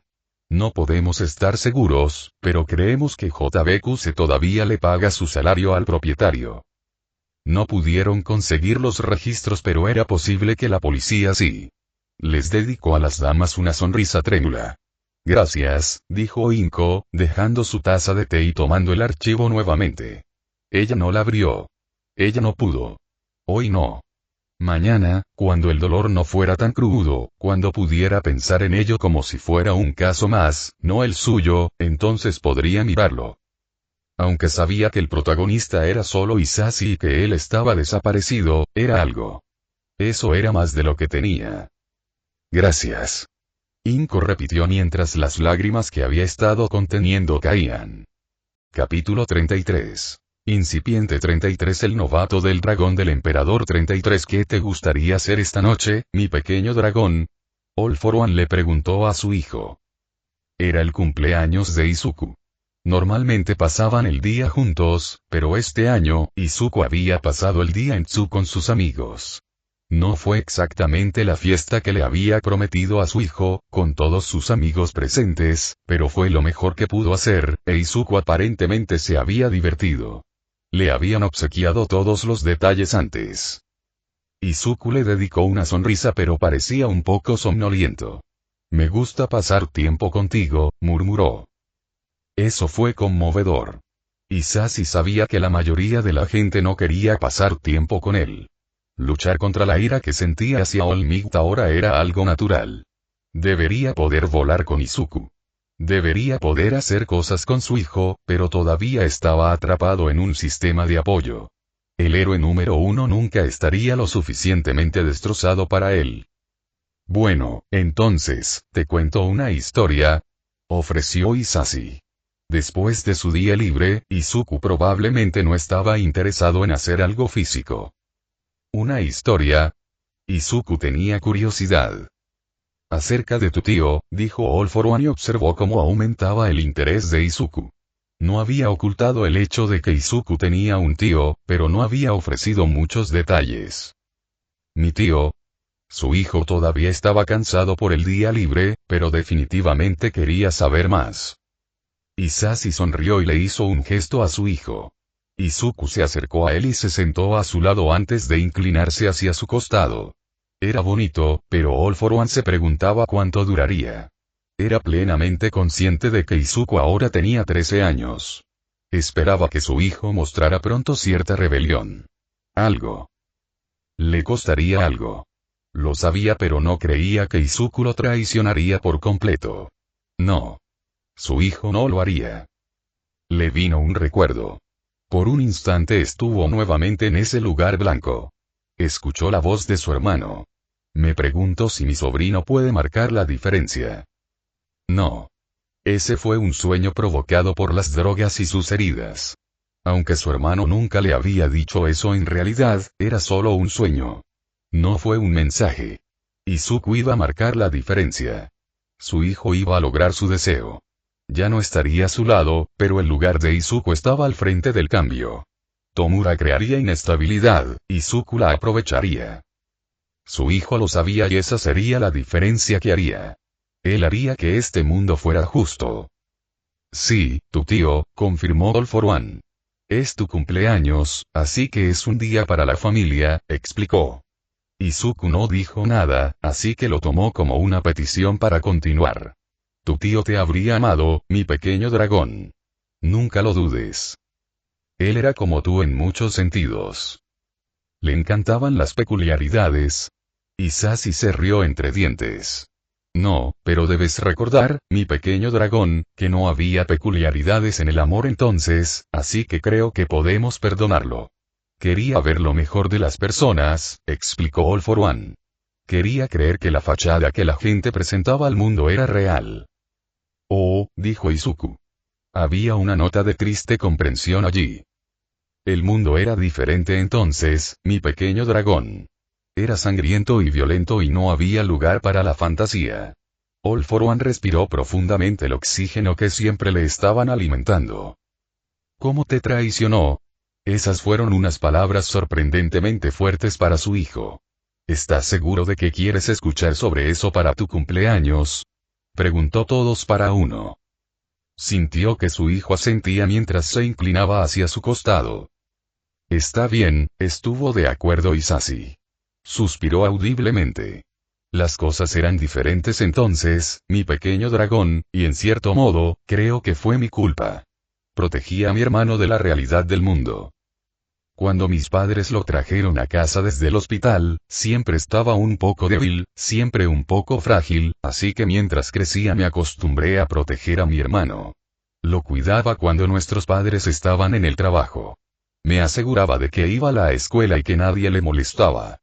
No podemos estar seguros, pero creemos que JBQC todavía le paga su salario al propietario. No pudieron conseguir los registros, pero era posible que la policía sí. Les dedicó a las damas una sonrisa trémula. Gracias, dijo Inko, dejando su taza de té y tomando el archivo nuevamente. Ella no la abrió. Ella no pudo. Hoy no. Mañana, cuando el dolor no fuera tan crudo, cuando pudiera pensar en ello como si fuera un caso más, no el suyo, entonces podría mirarlo. Aunque sabía que el protagonista era solo Hisashi y que él estaba desaparecido, era algo. Eso era más de lo que tenía. Gracias. Inko repitió mientras las lágrimas que había estado conteniendo caían. Capítulo 33. Incipiente 33. El novato del dragón del emperador 33. ¿Qué te gustaría hacer esta noche, mi pequeño dragón? All for One le preguntó a su hijo. Era el cumpleaños de Izuku. Normalmente pasaban el día juntos, pero este año, Izuku había pasado el día en Tsu con sus amigos. No fue exactamente la fiesta que le había prometido a su hijo, con todos sus amigos presentes, pero fue lo mejor que pudo hacer, e Izuku aparentemente se había divertido. Le habían obsequiado todos los detalles antes. Izuku le dedicó una sonrisa pero parecía un poco somnoliento. Me gusta pasar tiempo contigo, murmuró. Eso fue conmovedor. Hisashi sabía que la mayoría de la gente no quería pasar tiempo con él. Luchar contra la ira que sentía hacia All Might ahora era algo natural. Debería poder volar con Izuku. Debería poder hacer cosas con su hijo, pero todavía estaba atrapado en un sistema de apoyo. El héroe número 1 nunca estaría lo suficientemente destrozado para él. Bueno, entonces, te cuento una historia, ofreció Hisashi. Después de su día libre, Izuku probablemente no estaba interesado en hacer algo físico. ¿Una historia? Izuku tenía curiosidad. Acerca de tu tío, dijo All For One y observó cómo aumentaba el interés de Izuku. No había ocultado el hecho de que Izuku tenía un tío, pero no había ofrecido muchos detalles. Mi tío. Su hijo todavía estaba cansado por el día libre, pero definitivamente quería saber más. Hisashi sonrió y le hizo un gesto a su hijo. Izuku se acercó a él y se sentó a su lado antes de inclinarse hacia su costado. Era bonito, pero All For One se preguntaba cuánto duraría. Era plenamente consciente de que Izuku ahora tenía 13 años. Esperaba que su hijo mostrara pronto cierta rebelión. Algo. Le costaría algo. Lo sabía pero no creía que Izuku lo traicionaría por completo. No. Su hijo no lo haría. Le vino un recuerdo. Por un instante estuvo nuevamente en ese lugar blanco. Escuchó la voz de su hermano. Me pregunto si mi sobrino puede marcar la diferencia. No. Ese fue un sueño provocado por las drogas y sus heridas. Aunque su hermano nunca le había dicho eso, en realidad, era solo un sueño. No fue un mensaje. Izuku iba a marcar la diferencia. Su hijo iba a lograr su deseo. Ya no estaría a su lado, pero el lugar de Izuku estaba al frente del cambio. Tomura crearía inestabilidad, Izuku la aprovecharía. Su hijo lo sabía y esa sería la diferencia que haría. Él haría que este mundo fuera justo. Sí, tu tío, confirmó All For One. Es tu cumpleaños, así que es un día para la familia, explicó. Izuku no dijo nada, así que lo tomó como una petición para continuar. Tu tío te habría amado, mi pequeño dragón. Nunca lo dudes. Él era como tú en muchos sentidos. Le encantaban las peculiaridades. Hisashi se rió entre dientes. No, pero debes recordar, mi pequeño dragón, que no había peculiaridades en el amor entonces, así que creo que podemos perdonarlo. Quería ver lo mejor de las personas, explicó All For One. Quería creer que la fachada que la gente presentaba al mundo era real. Oh, dijo Izuku. Había una nota de triste comprensión allí. El mundo era diferente entonces, mi pequeño dragón. Era sangriento y violento y no había lugar para la fantasía. All For One respiró profundamente el oxígeno que siempre le estaban alimentando. ¿Cómo te traicionó? Esas fueron unas palabras sorprendentemente fuertes para su hijo. ¿Estás seguro de que quieres escuchar sobre eso para tu cumpleaños? Preguntó todos para uno. Sintió que su hijo asentía mientras se inclinaba hacia su costado. Está bien, estuvo de acuerdo Hisashi. Suspiró audiblemente. Las cosas eran diferentes entonces, mi pequeño dragón, y en cierto modo, creo que fue mi culpa. Protegí a mi hermano de la realidad del mundo. Cuando mis padres lo trajeron a casa desde el hospital, siempre estaba un poco débil, siempre un poco frágil, así que mientras crecía me acostumbré a proteger a mi hermano. Lo cuidaba cuando nuestros padres estaban en el trabajo. Me aseguraba de que iba a la escuela y que nadie le molestaba.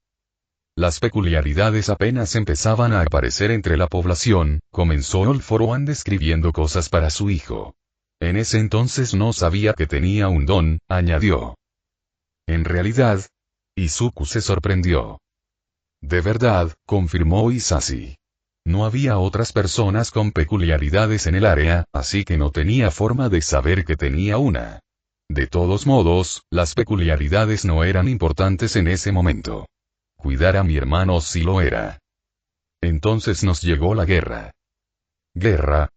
Las peculiaridades apenas empezaban a aparecer entre la población, comenzó All For One describiendo cosas para su hijo. En ese entonces no sabía que tenía un don, añadió. En realidad, Izuku se sorprendió. De verdad, confirmó Hisashi. No había otras personas con peculiaridades en el área, así que no tenía forma de saber que tenía una. De todos modos, las peculiaridades no eran importantes en ese momento. Cuidar a mi hermano sí lo era. Entonces nos llegó la guerra. ¿Guerra?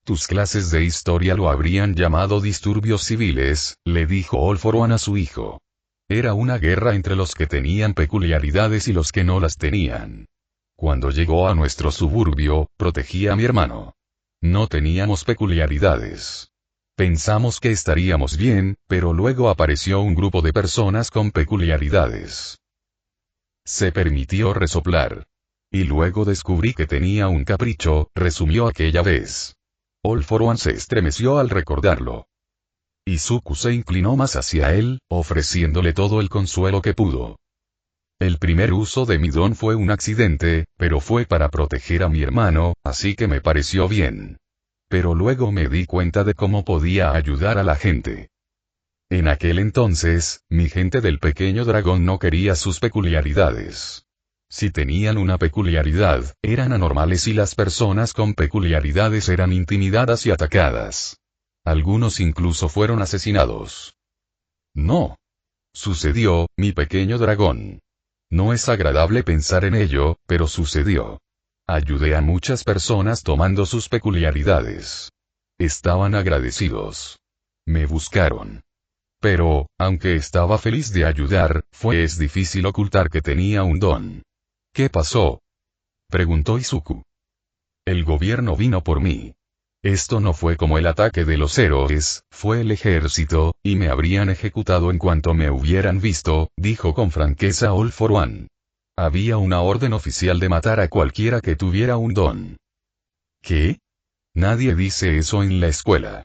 Tus clases de historia lo habrían llamado disturbios civiles, le dijo All for One a su hijo. Era una guerra entre los que tenían peculiaridades y los que no las tenían. Cuando llegó a nuestro suburbio, protegí a mi hermano. No teníamos peculiaridades. Pensamos que estaríamos bien, pero luego apareció un grupo de personas con peculiaridades. Se permitió resoplar. Y luego descubrí que tenía un capricho, resumió aquella vez. All for One se estremeció al recordarlo. Izuku se inclinó más hacia él, ofreciéndole todo el consuelo que pudo. El primer uso de mi don fue un accidente, pero fue para proteger a mi hermano, así que me pareció bien. Pero luego me di cuenta de cómo podía ayudar a la gente. En aquel entonces, mi gente del pequeño dragón no quería sus peculiaridades. Si tenían una peculiaridad, eran anormales y las personas con peculiaridades eran intimidadas y atacadas. Algunos incluso fueron asesinados. No. Sucedió, mi pequeño dragón. No es agradable pensar en ello, pero sucedió. Ayudé a muchas personas tomando sus peculiaridades. Estaban agradecidos. Me buscaron. Pero, aunque estaba feliz de ayudar, es difícil ocultar que tenía un don. ¿Qué pasó? Preguntó Izuku. El gobierno vino por mí. Esto no fue como el ataque de los héroes, fue el ejército, y me habrían ejecutado en cuanto me hubieran visto, dijo con franqueza All for One. Había una orden oficial de matar a cualquiera que tuviera un don. ¿Qué? Nadie dice eso en la escuela.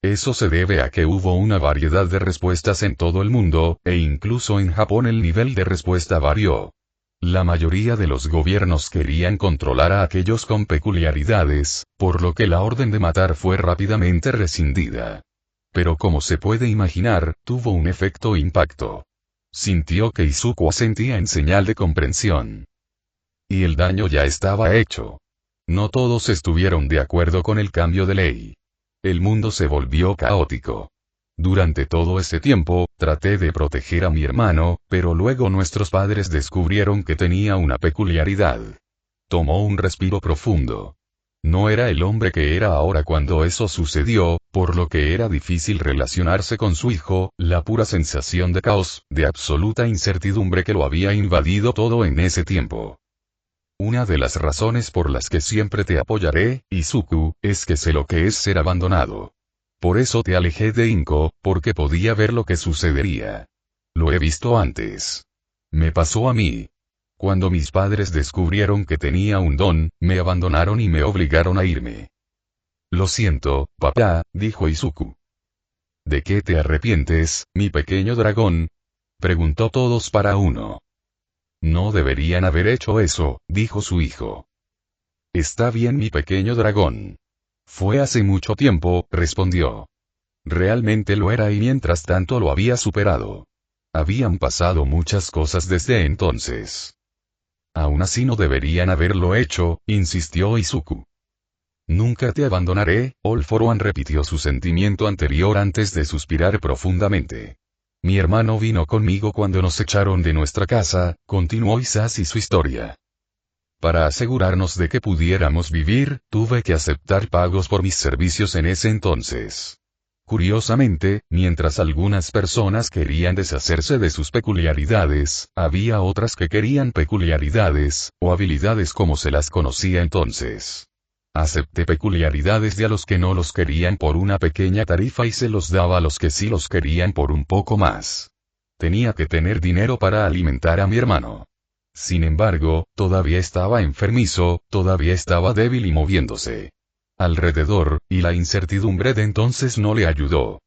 Eso se debe a que hubo una variedad de respuestas en todo el mundo, e incluso en Japón el nivel de respuesta varió. La mayoría de los gobiernos querían controlar a aquellos con peculiaridades, por lo que la orden de matar fue rápidamente rescindida. Pero como se puede imaginar, tuvo un efecto impacto. Sintió que Izuku asentía en señal de comprensión. Y el daño ya estaba hecho. No todos estuvieron de acuerdo con el cambio de ley. El mundo se volvió caótico. Durante todo ese tiempo, traté de proteger a mi hermano, pero luego nuestros padres descubrieron que tenía una peculiaridad. Tomó un respiro profundo. No era el hombre que era ahora cuando eso sucedió, por lo que era difícil relacionarse con su hijo, la pura sensación de caos, de absoluta incertidumbre que lo había invadido todo en ese tiempo. Una de las razones por las que siempre te apoyaré, Izuku, es que sé lo que es ser abandonado. Por eso te alejé de Inko, porque podía ver lo que sucedería. Lo he visto antes. Me pasó a mí. Cuando mis padres descubrieron que tenía un don, me abandonaron y me obligaron a irme. Lo siento, papá, dijo Izuku. ¿De qué te arrepientes, mi pequeño dragón? Preguntó todos para uno. No deberían haber hecho eso, dijo su hijo. Está bien, mi pequeño dragón. Fue hace mucho tiempo, respondió. Realmente lo era y mientras tanto lo había superado. Habían pasado muchas cosas desde entonces. Aún así no deberían haberlo hecho, insistió Izuku. Nunca te abandonaré, All for One repitió su sentimiento anterior antes de suspirar profundamente. Mi hermano vino conmigo cuando nos echaron de nuestra casa, continuó Isashi su historia. Para asegurarnos de que pudiéramos vivir, tuve que aceptar pagos por mis servicios en ese entonces. Curiosamente, mientras algunas personas querían deshacerse de sus peculiaridades, había otras que querían peculiaridades, o habilidades como se las conocía entonces. Acepté peculiaridades de a los que no los querían por una pequeña tarifa y se los daba a los que sí los querían por un poco más. Tenía que tener dinero para alimentar a mi hermano. Sin embargo, todavía estaba enfermizo, todavía estaba débil y moviéndose alrededor, y la incertidumbre de entonces no le ayudó.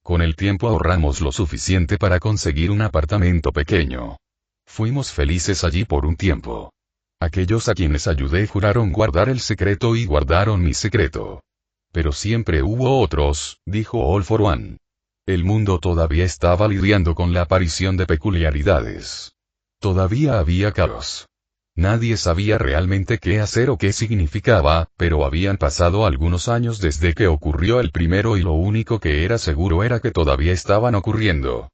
Con el tiempo ahorramos lo suficiente para conseguir un apartamento pequeño. Fuimos felices allí por un tiempo. Aquellos a quienes ayudé juraron guardar el secreto y guardaron mi secreto. Pero siempre hubo otros, dijo All for One. El mundo todavía estaba lidiando con la aparición de peculiaridades. Todavía había caos. Nadie sabía realmente qué hacer o qué significaba, pero habían pasado algunos años desde que ocurrió el primero y lo único que era seguro era que todavía estaban ocurriendo.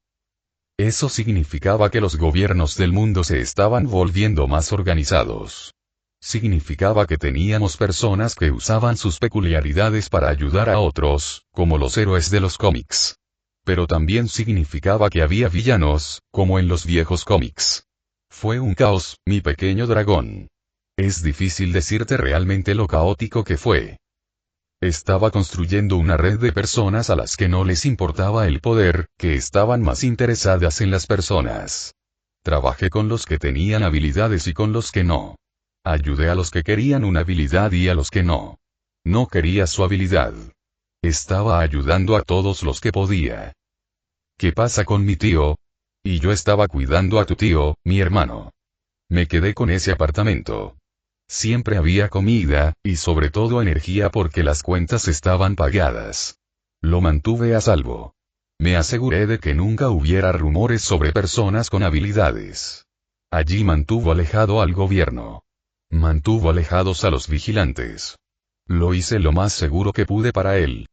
Eso significaba que los gobiernos del mundo se estaban volviendo más organizados. Significaba que teníamos personas que usaban sus peculiaridades para ayudar a otros, como los héroes de los cómics. Pero también significaba que había villanos, como en los viejos cómics. Fue un caos, mi pequeño dragón. Es difícil decirte realmente lo caótico que fue. Estaba construyendo una red de personas a las que no les importaba el poder, que estaban más interesadas en las personas. Trabajé con los que tenían habilidades y con los que no. Ayudé a los que querían una habilidad y a los que no. No quería su habilidad. Estaba ayudando a todos los que podía. ¿Qué pasa con mi tío? Y yo estaba cuidando a tu tío, mi hermano. Me quedé con ese apartamento. Siempre había comida, y sobre todo energía porque las cuentas estaban pagadas. Lo mantuve a salvo. Me aseguré de que nunca hubiera rumores sobre personas con habilidades. Allí mantuvo alejado al gobierno. Mantuvo alejados a los vigilantes. Lo hice lo más seguro que pude para él.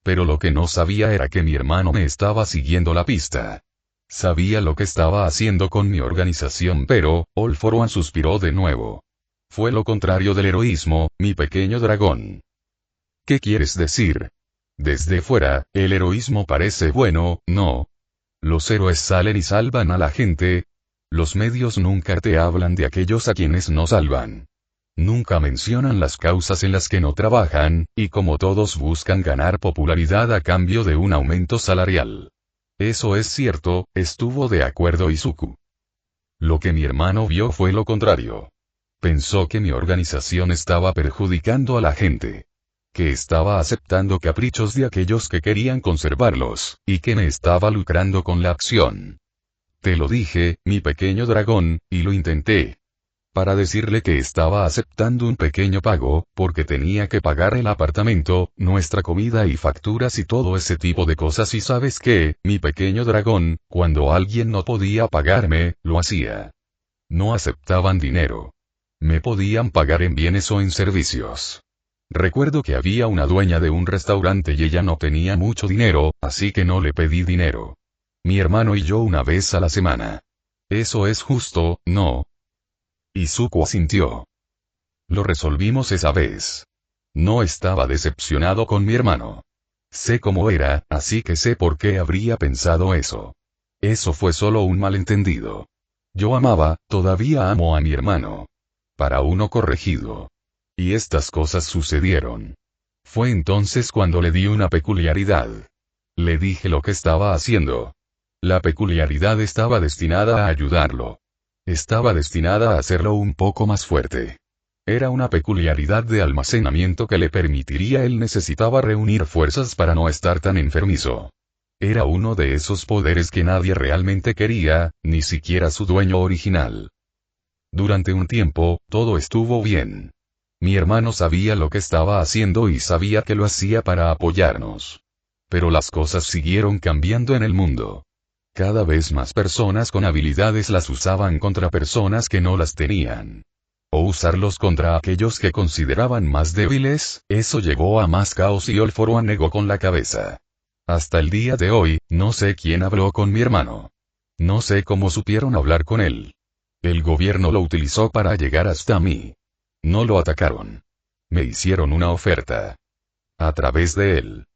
Pero lo que no sabía era que mi hermano me estaba siguiendo la pista. Sabía lo que estaba haciendo con mi organización, pero, All For One suspiró de nuevo. Fue lo contrario del heroísmo, mi pequeño dragón. ¿Qué quieres decir? Desde fuera, el heroísmo parece bueno, ¿no? Los héroes salen y salvan a la gente. Los medios nunca te hablan de aquellos a quienes no salvan. Nunca mencionan las causas en las que no trabajan, y como todos buscan ganar popularidad a cambio de un aumento salarial. Eso es cierto, estuvo de acuerdo Izuku. Lo que mi hermano vio fue lo contrario. Pensó que mi organización estaba perjudicando a la gente. Que estaba aceptando caprichos de aquellos que querían conservarlos, y que me estaba lucrando con la acción. Te lo dije, mi pequeño dragón, y lo intenté. Para decirle que estaba aceptando un pequeño pago, porque tenía que pagar el apartamento, nuestra comida y facturas y todo ese tipo de cosas. Y sabes qué, mi pequeño dragón, cuando alguien no podía pagarme, lo hacía. No aceptaban dinero. Me podían pagar en bienes o en servicios. Recuerdo que había una dueña de un restaurante y ella no tenía mucho dinero, así que no le pedí dinero. Mi hermano y yo una vez a la semana. Eso es justo, ¿no? Izuku asintió. Lo resolvimos esa vez. No estaba decepcionado con mi hermano. Sé cómo era, así que sé por qué habría pensado eso. Eso fue solo un malentendido. Yo todavía amo a mi hermano. Para uno corregido. Y estas cosas sucedieron. Fue entonces cuando le di una peculiaridad. Le dije lo que estaba haciendo. La peculiaridad estaba destinada a ayudarlo. Estaba destinada a hacerlo un poco más fuerte. Era una peculiaridad de almacenamiento que le permitiría. Él necesitaba reunir fuerzas para no estar tan enfermizo. Era uno de esos poderes que nadie realmente quería, ni siquiera su dueño original. Durante un tiempo, todo estuvo bien. Mi hermano sabía lo que estaba haciendo y sabía que lo hacía para apoyarnos. Pero las cosas siguieron cambiando en el mundo. Cada vez más personas con habilidades las usaban contra personas que no las tenían. O usarlos contra aquellos que consideraban más débiles. Eso llevó a más caos y All For One negó con la cabeza. Hasta el día de hoy, no sé quién habló con mi hermano. No sé cómo supieron hablar con él. El gobierno lo utilizó para llegar hasta mí. No lo atacaron. Me hicieron una oferta. A través de él.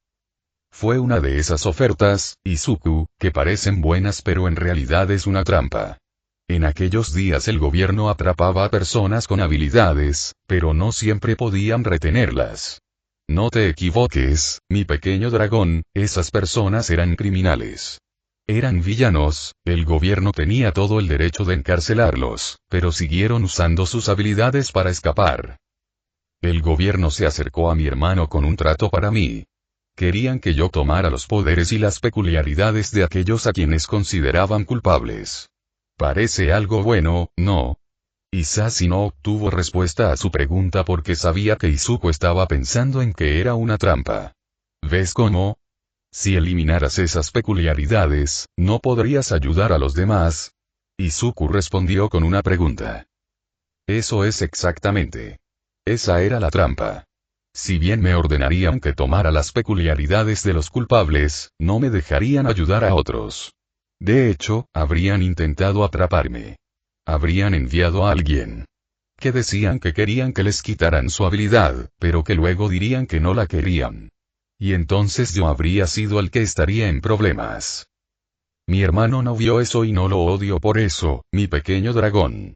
Fue una de esas ofertas, Izuku, que parecen buenas pero en realidad es una trampa. En aquellos días el gobierno atrapaba a personas con habilidades, pero no siempre podían retenerlas. No te equivoques, mi pequeño dragón, esas personas eran criminales. Eran villanos, el gobierno tenía todo el derecho de encarcelarlos, pero siguieron usando sus habilidades para escapar. El gobierno se acercó a mi hermano con un trato para mí. Querían que yo tomara los poderes y las peculiaridades de aquellos a quienes consideraban culpables. Parece algo bueno, ¿no? Isashi no obtuvo respuesta a su pregunta porque sabía que Izuku estaba pensando en que era una trampa. ¿Ves cómo? Si eliminaras esas peculiaridades, ¿no podrías ayudar a los demás? Izuku respondió con una pregunta. Eso es exactamente. Esa era la trampa. Si bien me ordenarían que tomara las peculiaridades de los culpables, no me dejarían ayudar a otros. De hecho, habrían intentado atraparme. Habrían enviado a alguien. Que decían que querían que les quitaran su habilidad, pero que luego dirían que no la querían. Y entonces yo habría sido el que estaría en problemas. Mi hermano no vio eso y no lo odio por eso, mi pequeño dragón.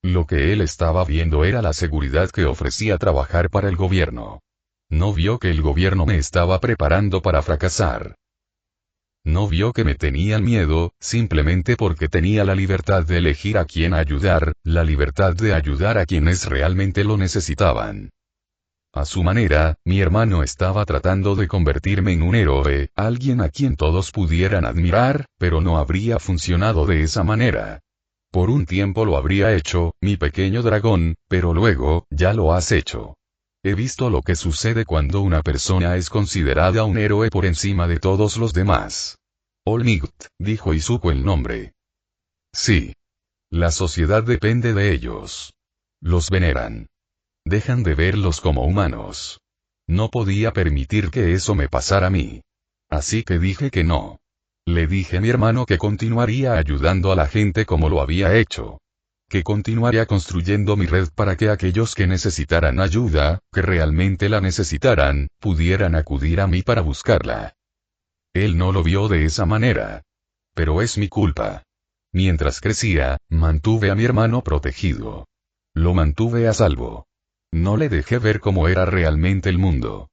Lo que él estaba viendo era la seguridad que ofrecía trabajar para el gobierno. No vio que el gobierno me estaba preparando para fracasar. No vio que me tenían miedo, simplemente porque tenía la libertad de elegir a quién ayudar, la libertad de ayudar a quienes realmente lo necesitaban. A su manera, mi hermano estaba tratando de convertirme en un héroe, alguien a quien todos pudieran admirar, pero no habría funcionado de esa manera. Por un tiempo lo habría hecho, mi pequeño dragón, pero luego, ya lo has hecho. He visto lo que sucede cuando una persona es considerada un héroe por encima de todos los demás. Olmigut, dijo Izuku el nombre. Sí. La sociedad depende de ellos. Los veneran. Dejan de verlos como humanos. No podía permitir que eso me pasara a mí. Así que dije que no. Le dije a mi hermano que continuaría ayudando a la gente como lo había hecho. Que continuaría construyendo mi red para que aquellos que necesitaran ayuda, que realmente la necesitaran, pudieran acudir a mí para buscarla. Él no lo vio de esa manera. Pero es mi culpa. Mientras crecía, mantuve a mi hermano protegido. Lo mantuve a salvo. No le dejé ver cómo era realmente el mundo.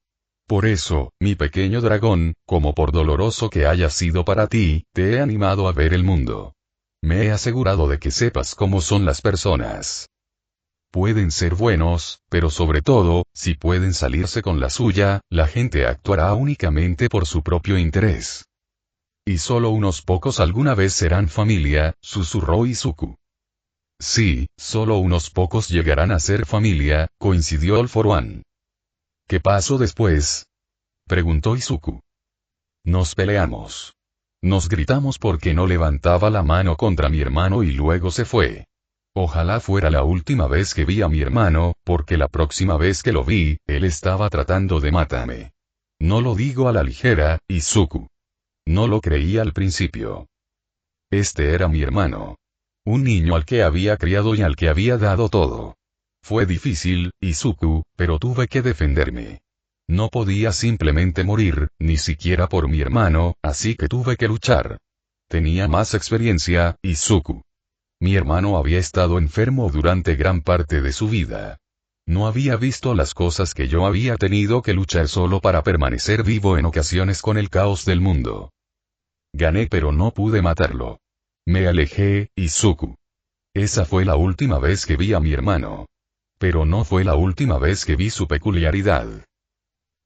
Por eso, mi pequeño dragón, como por doloroso que haya sido para ti, te he animado a ver el mundo. Me he asegurado de que sepas cómo son las personas. Pueden ser buenos, pero sobre todo, si pueden salirse con la suya, la gente actuará únicamente por su propio interés. Y solo unos pocos alguna vez serán familia, susurró Izuku. Sí, solo unos pocos llegarán a ser familia, coincidió All For One. ¿Qué pasó después? Preguntó Izuku. Nos peleamos. Nos gritamos porque no levantaba la mano contra mi hermano y luego se fue. Ojalá fuera la última vez que vi a mi hermano, porque la próxima vez que lo vi, él estaba tratando de matarme. No lo digo a la ligera, Izuku. No lo creía al principio. Este era mi hermano. Un niño al que había criado y al que había dado todo. Fue difícil, Izuku, pero tuve que defenderme. No podía simplemente morir, ni siquiera por mi hermano, así que tuve que luchar. Tenía más experiencia, Izuku. Mi hermano había estado enfermo durante gran parte de su vida. No había visto las cosas que yo había tenido que luchar solo para permanecer vivo en ocasiones con el caos del mundo. Gané pero no pude matarlo. Me alejé, Izuku. Esa fue la última vez que vi a mi hermano. Pero no fue la última vez que vi su peculiaridad.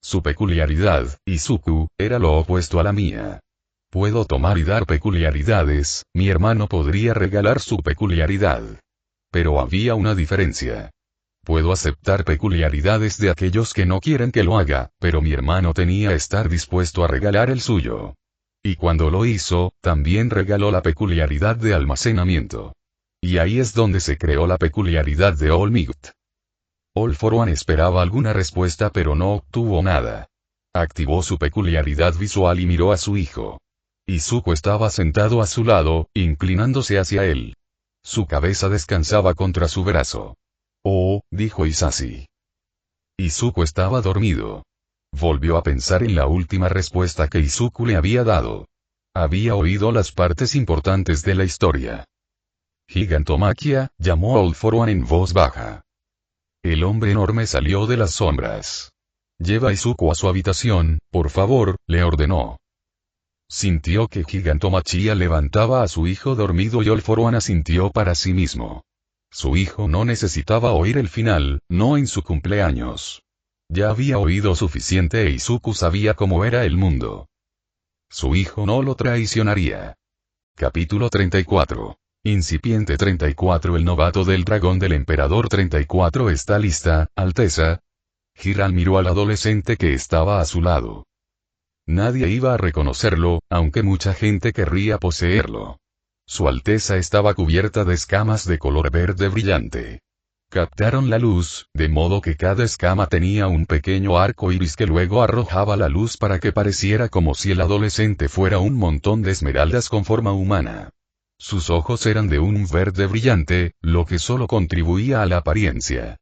Su peculiaridad, Izuku, era lo opuesto a la mía. Puedo tomar y dar peculiaridades, mi hermano podría regalar su peculiaridad. Pero había una diferencia. Puedo aceptar peculiaridades de aquellos que no quieren que lo haga, pero mi hermano tenía que estar dispuesto a regalar el suyo. Y cuando lo hizo, también regaló la peculiaridad de almacenamiento. Y ahí es donde se creó la peculiaridad de All Might. All For One esperaba alguna respuesta pero no obtuvo nada. Activó su peculiaridad visual y miró a su hijo. Izuku estaba sentado a su lado, inclinándose hacia él. Su cabeza descansaba contra su brazo. Oh, dijo Isashi. Izuku estaba dormido. Volvió a pensar en la última respuesta que Izuku le había dado. Había oído las partes importantes de la historia. Gigantomachia, llamó a All For One en voz baja. El hombre enorme salió de las sombras. Lleva a Izuku a su habitación, por favor, le ordenó. Sintió que Gigantomachia levantaba a su hijo dormido y All For One asintió para sí mismo. Su hijo no necesitaba oír el final, no en su cumpleaños. Ya había oído suficiente e Izuku sabía cómo era el mundo. Su hijo no lo traicionaría. Capítulo 34. Incipiente 34. El novato del dragón del emperador 34 está lista, Alteza. Hiran miró al adolescente que estaba a su lado. Nadie iba a reconocerlo, aunque mucha gente querría poseerlo. Su Alteza estaba cubierta de escamas de color verde brillante. Captaron la luz, de modo que cada escama tenía un pequeño arco iris que luego arrojaba la luz para que pareciera como si el adolescente fuera un montón de esmeraldas con forma humana. Sus ojos eran de un verde brillante, lo que solo contribuía a la apariencia.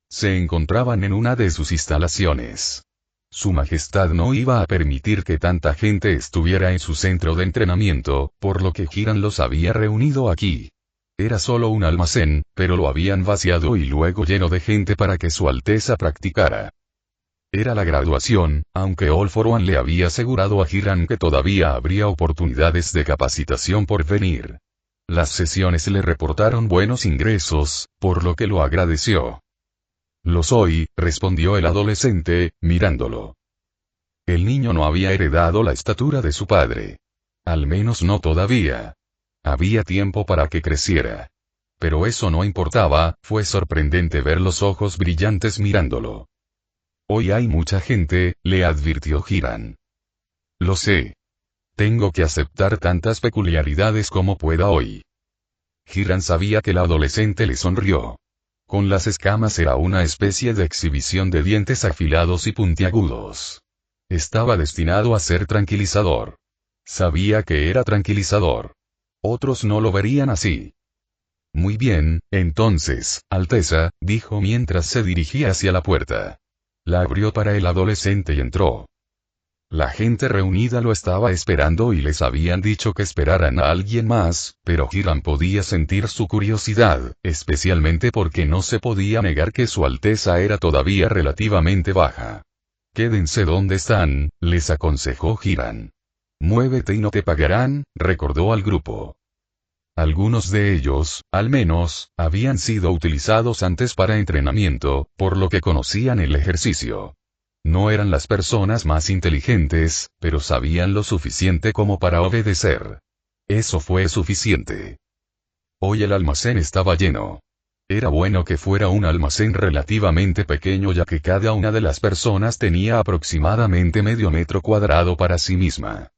Se encontraban en una de sus instalaciones. Su Majestad no iba a permitir que tanta gente estuviera en su centro de entrenamiento, por lo que Hiram los había reunido aquí. Era solo un almacén, pero lo habían vaciado y luego lleno de gente para que Su Alteza practicara. Era la graduación, aunque All for One le había asegurado a Hiram que todavía habría oportunidades de capacitación por venir. Las sesiones le reportaron buenos ingresos, por lo que lo agradeció. Lo soy, respondió el adolescente, mirándolo. El niño no había heredado la estatura de su padre. Al menos no todavía. Había tiempo para que creciera. Pero eso no importaba, fue sorprendente ver los ojos brillantes mirándolo. Hoy hay mucha gente, le advirtió Hiram. Lo sé. Tengo que aceptar tantas peculiaridades como pueda hoy. Hiram sabía que el adolescente le sonrió. Con las escamas era una especie de exhibición de dientes afilados y puntiagudos. Estaba destinado a ser tranquilizador. Sabía que era tranquilizador. Otros no lo verían así. Muy bien, entonces, Alteza, dijo mientras se dirigía hacia la puerta. La abrió para el adolescente y entró. La gente reunida lo estaba esperando y les habían dicho que esperaran a alguien más, pero Hiram podía sentir su curiosidad, especialmente porque no se podía negar que Su Alteza era todavía relativamente baja. Quédense donde están, les aconsejó Hiram. Muévete y no te pagarán, recordó al grupo. Algunos de ellos, al menos, habían sido utilizados antes para entrenamiento, por lo que conocían el ejercicio. No eran las personas más inteligentes, pero sabían lo suficiente como para obedecer. Eso fue suficiente. Hoy el almacén estaba lleno. Era bueno que fuera un almacén relativamente pequeño ya que cada una de las personas tenía aproximadamente medio metro cuadrado para sí misma.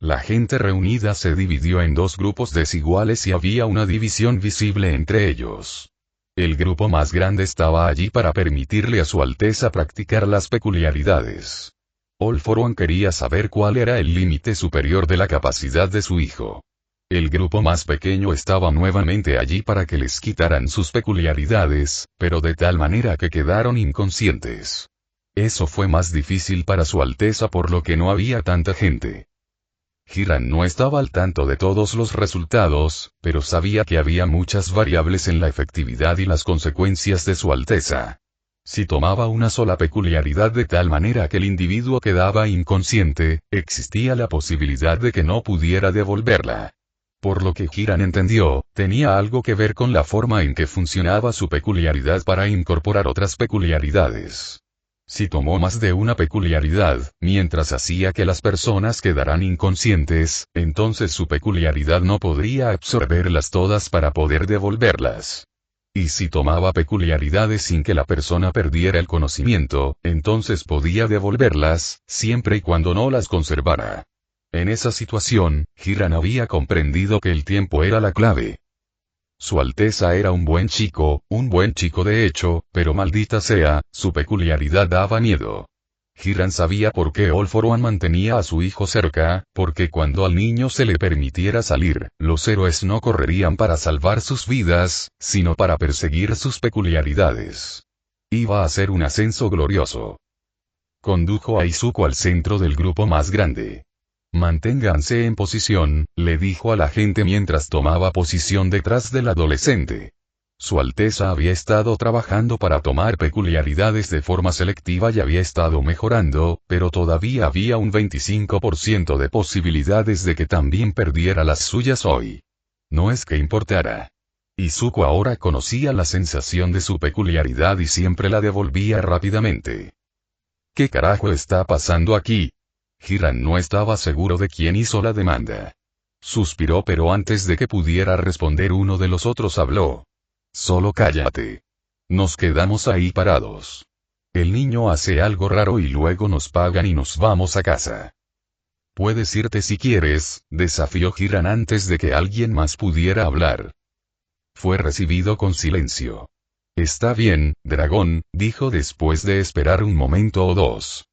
La gente reunida se dividió en dos grupos desiguales y había una división visible entre ellos. El grupo más grande estaba allí para permitirle a Su Alteza practicar las peculiaridades. All for One quería saber cuál era el límite superior de la capacidad de su hijo. El grupo más pequeño estaba nuevamente allí para que les quitaran sus peculiaridades, pero de tal manera que quedaron inconscientes. Eso fue más difícil para Su Alteza por lo que no había tanta gente. Hiram no estaba al tanto de todos los resultados, pero sabía que había muchas variables en la efectividad y las consecuencias de Su Alteza. Si tomaba una sola peculiaridad de tal manera que el individuo quedaba inconsciente, existía la posibilidad de que no pudiera devolverla. Por lo que Hiram entendió, tenía algo que ver con la forma en que funcionaba su peculiaridad para incorporar otras peculiaridades. Si tomó más de una peculiaridad, mientras hacía que las personas quedaran inconscientes, entonces su peculiaridad no podría absorberlas todas para poder devolverlas. Y si tomaba peculiaridades sin que la persona perdiera el conocimiento, entonces podía devolverlas, siempre y cuando no las conservara. En esa situación, Hiram había comprendido que el tiempo era la clave. Su Alteza era un buen chico de hecho, pero maldita sea, su peculiaridad daba miedo. Hiram sabía por qué All for One mantenía a su hijo cerca, porque cuando al niño se le permitiera salir, los héroes no correrían para salvar sus vidas, sino para perseguir sus peculiaridades. Iba a ser un ascenso glorioso. Condujo a Izuku al centro del grupo más grande. Manténganse en posición, le dijo a la gente mientras tomaba posición detrás del adolescente. Su Alteza había estado trabajando para tomar peculiaridades de forma selectiva y había estado mejorando, pero todavía había un 25% de posibilidades de que también perdiera las suyas hoy. No es que importara. Izuku ahora conocía la sensación de su peculiaridad y siempre la devolvía rápidamente. ¿Qué carajo está pasando aquí? Hiram no estaba seguro de quién hizo la demanda. Suspiró, pero antes de que pudiera responder uno de los otros habló. Solo cállate. Nos quedamos ahí parados. El niño hace algo raro y luego nos pagan y nos vamos a casa. Puedes irte si quieres, desafió Hiram antes de que alguien más pudiera hablar. Fue recibido con silencio. Está bien, dragón, dijo después de esperar un momento o dos.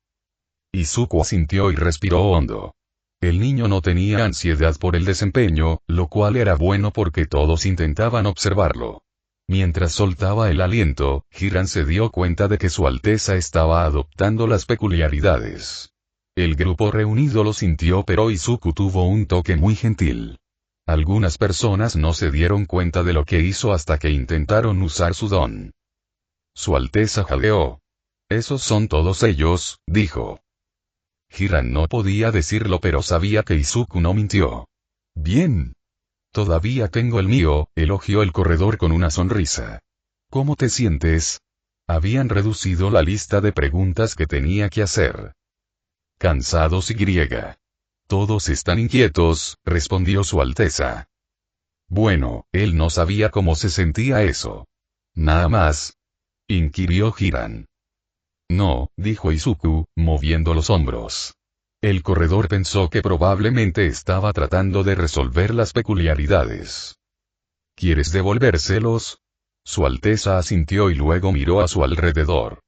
Izuku asintió y respiró hondo. El niño no tenía ansiedad por el desempeño, lo cual era bueno porque todos intentaban observarlo. Mientras soltaba el aliento, Hiran se dio cuenta de que Su Alteza estaba adoptando las peculiaridades. El grupo reunido lo sintió, pero Izuku tuvo un toque muy gentil. Algunas personas no se dieron cuenta de lo que hizo hasta que intentaron usar su don. Su Alteza jadeó. «Esos son todos ellos», dijo. Hiran no podía decirlo, pero sabía que Izuku no mintió. «Bien. Todavía tengo el mío», elogió el corredor con una sonrisa. «¿Cómo te sientes?» Habían reducido la lista de preguntas que tenía que hacer. «Cansados y griega. Todos están inquietos», respondió Su Alteza. Bueno, él no sabía cómo se sentía eso. «¿Nada más?», inquirió Hiran. «No», dijo Izuku, moviendo los hombros. El corredor pensó que probablemente estaba tratando de resolver las peculiaridades. «¿Quieres devolvérselos?». Su Alteza asintió y luego miró a su alrededor.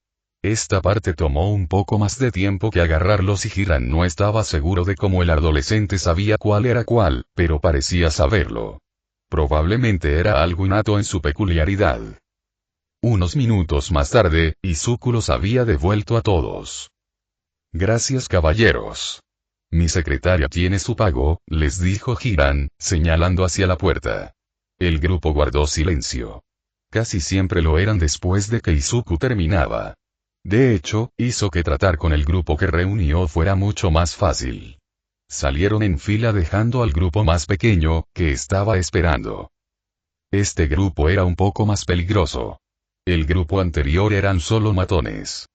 Esta parte tomó un poco más de tiempo que agarrarlos y Hiran no estaba seguro de cómo el adolescente sabía cuál era cuál, pero parecía saberlo. Probablemente era algo innato en su peculiaridad. Unos minutos más tarde, Izuku los había devuelto a todos. «Gracias, caballeros. Mi secretaria tiene su pago», les dijo Hiran, señalando hacia la puerta. El grupo guardó silencio. Casi siempre lo eran después de que Izuku terminaba. De hecho, hizo que tratar con el grupo que reunió fuera mucho más fácil. Salieron en fila dejando al grupo más pequeño, que estaba esperando. Este grupo era un poco más peligroso. El grupo anterior eran solo matones.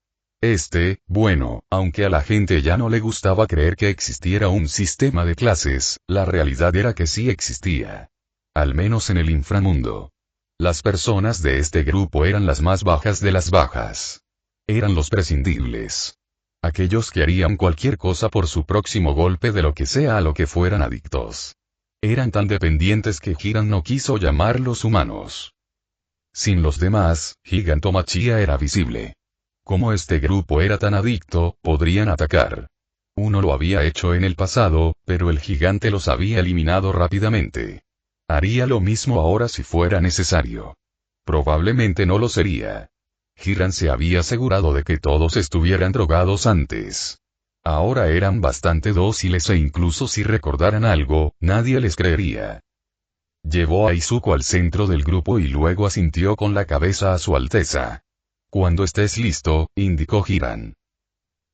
Bueno, aunque a la gente ya no le gustaba creer que existiera un sistema de clases, la realidad era que sí existía. Al menos en el inframundo. Las personas de este grupo eran las más bajas de las bajas. Eran los prescindibles. Aquellos que harían cualquier cosa por su próximo golpe de lo que sea a lo que fueran adictos. Eran tan dependientes que Hiran no quiso llamarlos humanos. Sin los demás, Gigantomachia era visible. Como este grupo era tan adicto, podrían atacar. Uno lo había hecho en el pasado, pero el gigante los había eliminado rápidamente. Haría lo mismo ahora si fuera necesario. Probablemente no lo sería. Hiran se había asegurado de que todos estuvieran drogados antes. Ahora eran bastante dóciles e incluso si recordaran algo, nadie les creería. Llevó a Izuku al centro del grupo y luego asintió con la cabeza a Su Alteza. «Cuando estés listo», indicó Hiran.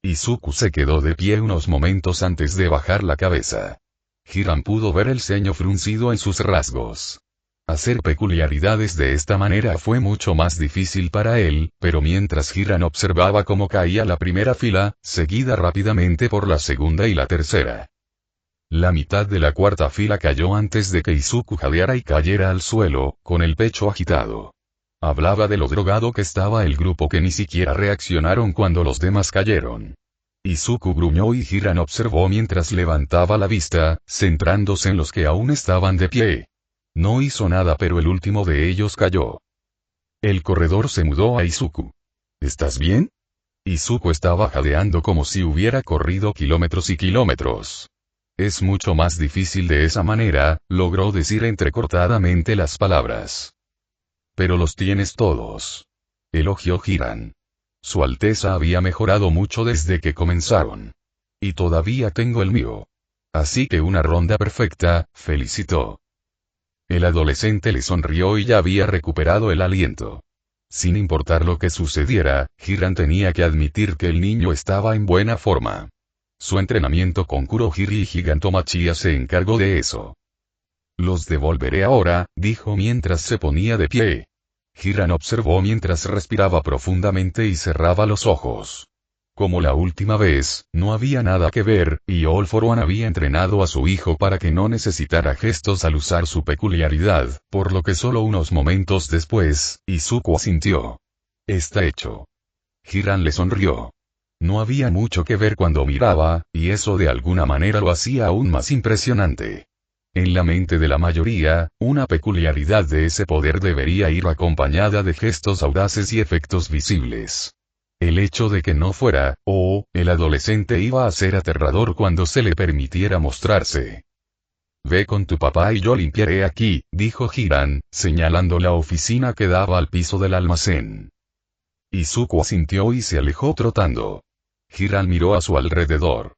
Izuku se quedó de pie unos momentos antes de bajar la cabeza. Hiran pudo ver el ceño fruncido en sus rasgos. Hacer peculiaridades de esta manera fue mucho más difícil para él, pero mientras Hiran observaba cómo caía la primera fila, seguida rápidamente por la segunda y la tercera. La mitad de la cuarta fila cayó antes de que Izuku jadeara y cayera al suelo, con el pecho agitado. Hablaba de lo drogado que estaba el grupo que ni siquiera reaccionaron cuando los demás cayeron. Izuku gruñó y Hiran observó mientras levantaba la vista, centrándose en los que aún estaban de pie. No hizo nada, pero el último de ellos cayó. El corredor se mudó a Izuku. «¿Estás bien?». Izuku estaba jadeando como si hubiera corrido kilómetros y kilómetros. «Es mucho más difícil de esa manera», logró decir entrecortadamente las palabras. «Pero los tienes todos», elogió Hiran. Su Alteza había mejorado mucho desde que comenzaron. «Y todavía tengo el mío. Así que una ronda perfecta», felicitó. El adolescente le sonrió y ya había recuperado el aliento. Sin importar lo que sucediera, Hiran tenía que admitir que el niño estaba en buena forma. Su entrenamiento con Kurohiri y Gigantomachia se encargó de eso. «Los devolveré ahora», dijo mientras se ponía de pie. Hiran observó mientras respiraba profundamente y cerraba los ojos. Como la última vez, no había nada que ver, y All For One había entrenado a su hijo para que no necesitara gestos al usar su peculiaridad, por lo que solo unos momentos después, Izuku asintió. «Está hecho». Hiran le sonrió. No había mucho que ver cuando miraba, y eso de alguna manera lo hacía aún más impresionante. En la mente de la mayoría, una peculiaridad de ese poder debería ir acompañada de gestos audaces y efectos visibles. El hecho de que no fuera, el adolescente iba a ser aterrador cuando se le permitiera mostrarse. Ve con tu papá y yo limpiaré aquí, dijo Hiran, señalando la oficina que daba al piso del almacén. Izuku asintió y se alejó trotando. Hiran miró a su alrededor.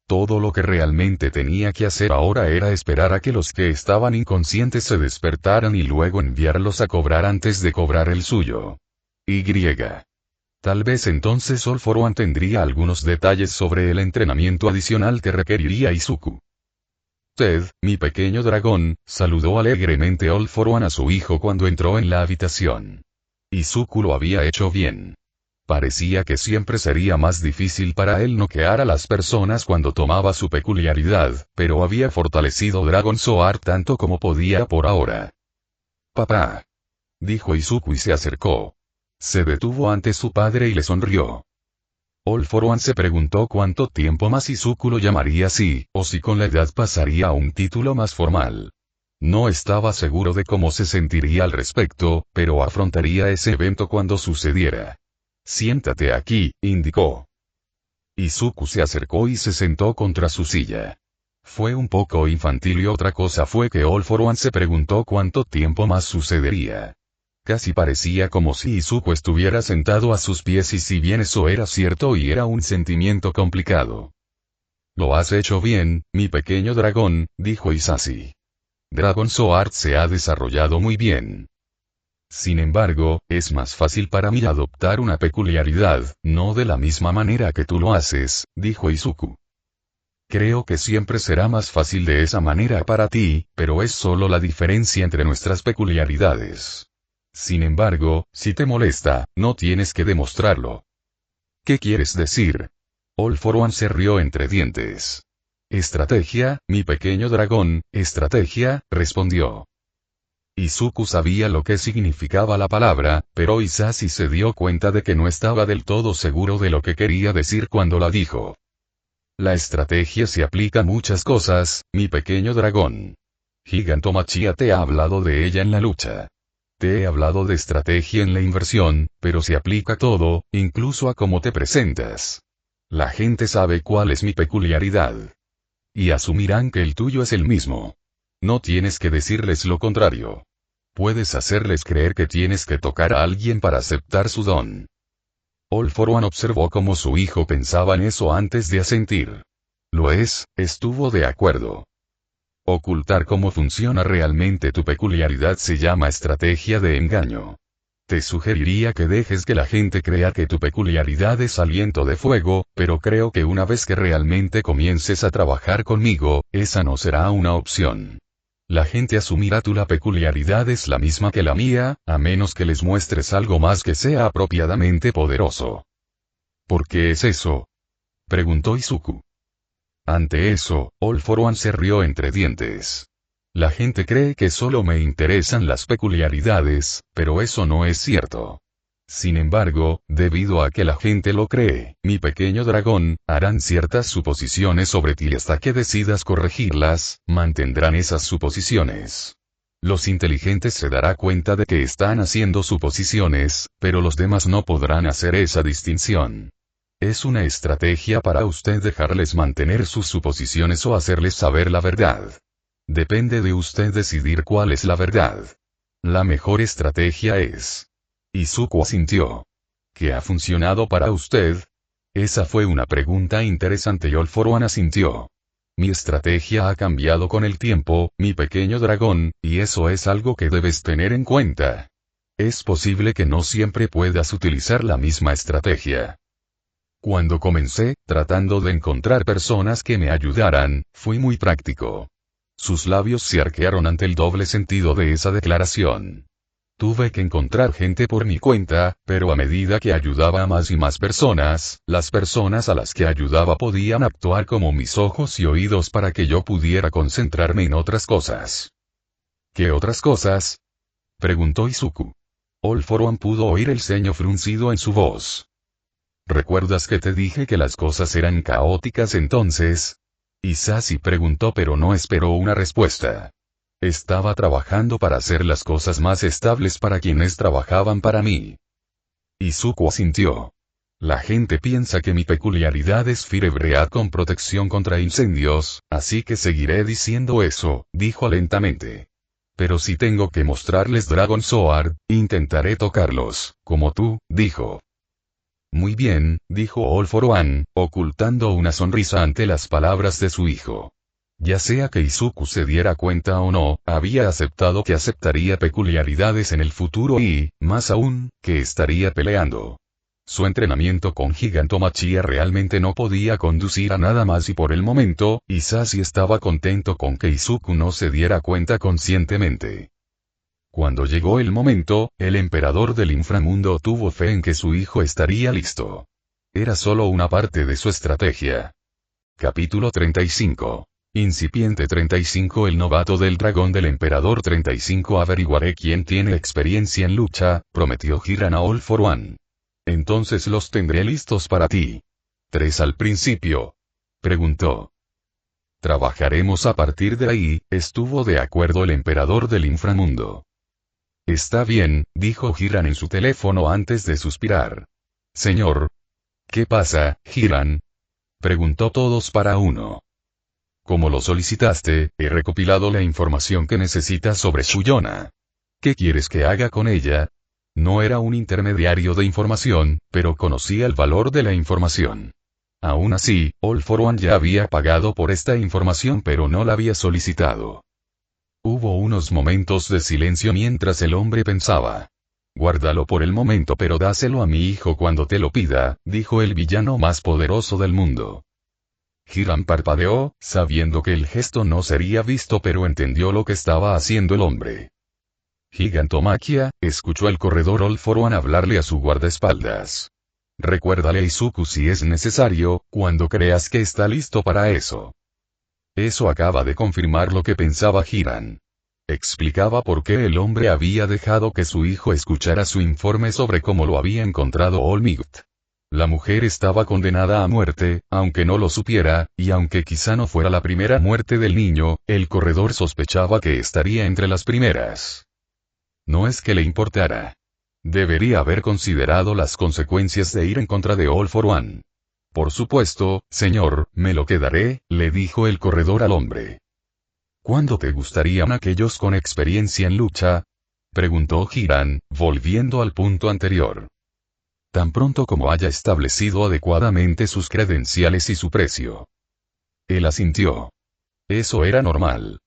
Todo lo que realmente tenía que hacer ahora era esperar a que los que estaban inconscientes se despertaran y luego enviarlos a cobrar antes de cobrar el suyo. Tal vez entonces All For One tendría algunos detalles sobre el entrenamiento adicional que requeriría Izuku. Ted, mi pequeño dragón, saludó alegremente All For One a su hijo cuando entró en la habitación. Izuku lo había hecho bien. Parecía que siempre sería más difícil para él noquear a las personas cuando tomaba su peculiaridad, pero había fortalecido Dragon Sword tanto como podía por ahora. Papá, dijo Izuku y se acercó. Se detuvo ante su padre y le sonrió. All For One se preguntó cuánto tiempo más Izuku lo llamaría así, o si con la edad pasaría a un título más formal. No estaba seguro de cómo se sentiría al respecto, pero afrontaría ese evento cuando sucediera. Siéntate aquí, indicó. Izuku se acercó y se sentó contra su silla. Fue un poco infantil y otra cosa fue que All For One se preguntó cuánto tiempo más sucedería. Casi parecía como si Izuku estuviera sentado a sus pies y si bien eso era cierto y era un sentimiento complicado. Lo has hecho bien, mi pequeño dragón, dijo Isashi. Dragon Sword se ha desarrollado muy bien. Sin embargo, es más fácil para mí adoptar una peculiaridad, no de la misma manera que tú lo haces, dijo Izuku. Creo que siempre será más fácil de esa manera para ti, pero es solo la diferencia entre nuestras peculiaridades. Sin embargo, si te molesta, no tienes que demostrarlo. ¿Qué quieres decir? All For One se rió entre dientes. Estrategia, mi pequeño dragón, estrategia, respondió. Izuku sabía lo que significaba la palabra, pero Isashi se dio cuenta de que no estaba del todo seguro de lo que quería decir cuando la dijo. La estrategia se aplica a muchas cosas, mi pequeño dragón. Gigantomachia te ha hablado de ella en la lucha. Te he hablado de estrategia en la inversión, pero se aplica a todo, incluso a cómo te presentas. La gente sabe cuál es mi peculiaridad. Y asumirán que el tuyo es el mismo. No tienes que decirles lo contrario. Puedes hacerles creer que tienes que tocar a alguien para aceptar su don. All For One observó cómo su hijo pensaba en eso antes de asentir. Lo es, estuvo de acuerdo. Ocultar cómo funciona realmente tu peculiaridad se llama estrategia de engaño. Te sugeriría que dejes que la gente crea que tu peculiaridad es aliento de fuego, pero creo que una vez que realmente comiences a trabajar conmigo, esa no será una opción. La gente asumirá que la peculiaridad es la misma que la mía, a menos que les muestres algo más que sea apropiadamente poderoso. ¿Por qué es eso? Preguntó Izuku. Ante eso, All For One se rió entre dientes. La gente cree que solo me interesan las peculiaridades, pero eso no es cierto. Sin embargo, debido a que la gente lo cree, mi pequeño dragón, harán ciertas suposiciones sobre ti y hasta que decidas corregirlas, mantendrán esas suposiciones. Los inteligentes se darán cuenta de que están haciendo suposiciones, pero los demás no podrán hacer esa distinción. Es una estrategia para usted dejarles mantener sus suposiciones o hacerles saber la verdad. Depende de usted decidir cuál es la verdad. La mejor estrategia es... Izuku asintió. ¿Qué ha funcionado para usted? Esa fue una pregunta interesante y All For One asintió. Mi estrategia ha cambiado con el tiempo, mi pequeño dragón, y eso es algo que debes tener en cuenta. Es posible que no siempre puedas utilizar la misma estrategia. Cuando comencé, tratando de encontrar personas que me ayudaran, fui muy práctico. Sus labios se arquearon ante el doble sentido de esa declaración. Tuve que encontrar gente por mi cuenta, pero a medida que ayudaba a más y más personas, las personas a las que ayudaba podían actuar como mis ojos y oídos para que yo pudiera concentrarme en otras cosas. ¿Qué otras cosas? Preguntó Izuku. All For One pudo oír el ceño fruncido en su voz. ¿Recuerdas que te dije que las cosas eran caóticas entonces? Isashi preguntó pero no esperó una respuesta. Estaba trabajando para hacer las cosas más estables para quienes trabajaban para mí. Izuku asintió. La gente piensa que mi peculiaridad es Firebread con protección contra incendios, así que seguiré diciendo eso, dijo lentamente. Pero si tengo que mostrarles Dragon Sword, intentaré tocarlos, como tú, dijo. Muy bien, dijo All for One, ocultando una sonrisa ante las palabras de su hijo. Ya sea que Izuku se diera cuenta o no, había aceptado que aceptaría peculiaridades en el futuro y, más aún, que estaría peleando. Su entrenamiento con Gigantomachia realmente no podía conducir a nada más y por el momento, Isashi estaba contento con que Izuku no se diera cuenta conscientemente. Cuando llegó el momento, el emperador del inframundo tuvo fe en que su hijo estaría listo. Era solo una parte de su estrategia. Capítulo 35. Incipiente 35. El novato del dragón del emperador 35. Averiguaré quién tiene experiencia en lucha, prometió Hiran a All for One. Entonces los tendré listos para ti. ¿3 al principio? Preguntó. Trabajaremos a partir de ahí, estuvo de acuerdo el emperador del inframundo. Está bien, dijo Hiran en su teléfono antes de suspirar. Señor. ¿Qué pasa, Hiran? Preguntó todos para uno. Como lo solicitaste, he recopilado la información que necesitas sobre Shuyona. ¿Qué quieres que haga con ella? No era un intermediario de información, pero conocía el valor de la información. Aún así, All for One ya había pagado por esta información pero no la había solicitado. Hubo unos momentos de silencio mientras el hombre pensaba. Guárdalo por el momento pero dáselo a mi hijo cuando te lo pida, dijo el villano más poderoso del mundo. Hiran parpadeó, sabiendo que el gesto no sería visto pero entendió lo que estaba haciendo el hombre. Gigantomachia, escuchó el corredor All for One hablarle a su guardaespaldas. Recuérdale a Izuku si es necesario, cuando creas que está listo para eso. Eso acaba de confirmar lo que pensaba Hiran. Explicaba por qué el hombre había dejado que su hijo escuchara su informe sobre cómo lo había encontrado All Might. La mujer estaba condenada a muerte, aunque no lo supiera, y aunque quizá no fuera la primera muerte del niño, el corredor sospechaba que estaría entre las primeras. No es que le importara. Debería haber considerado las consecuencias de ir en contra de All for One. Por supuesto, señor, me lo quedaré, le dijo el corredor al hombre. ¿Cuándo te gustarían aquellos con experiencia en lucha? Preguntó Hiran, volviendo al punto anterior. Tan pronto como haya establecido adecuadamente sus credenciales y su precio. Él asintió. Eso era normal.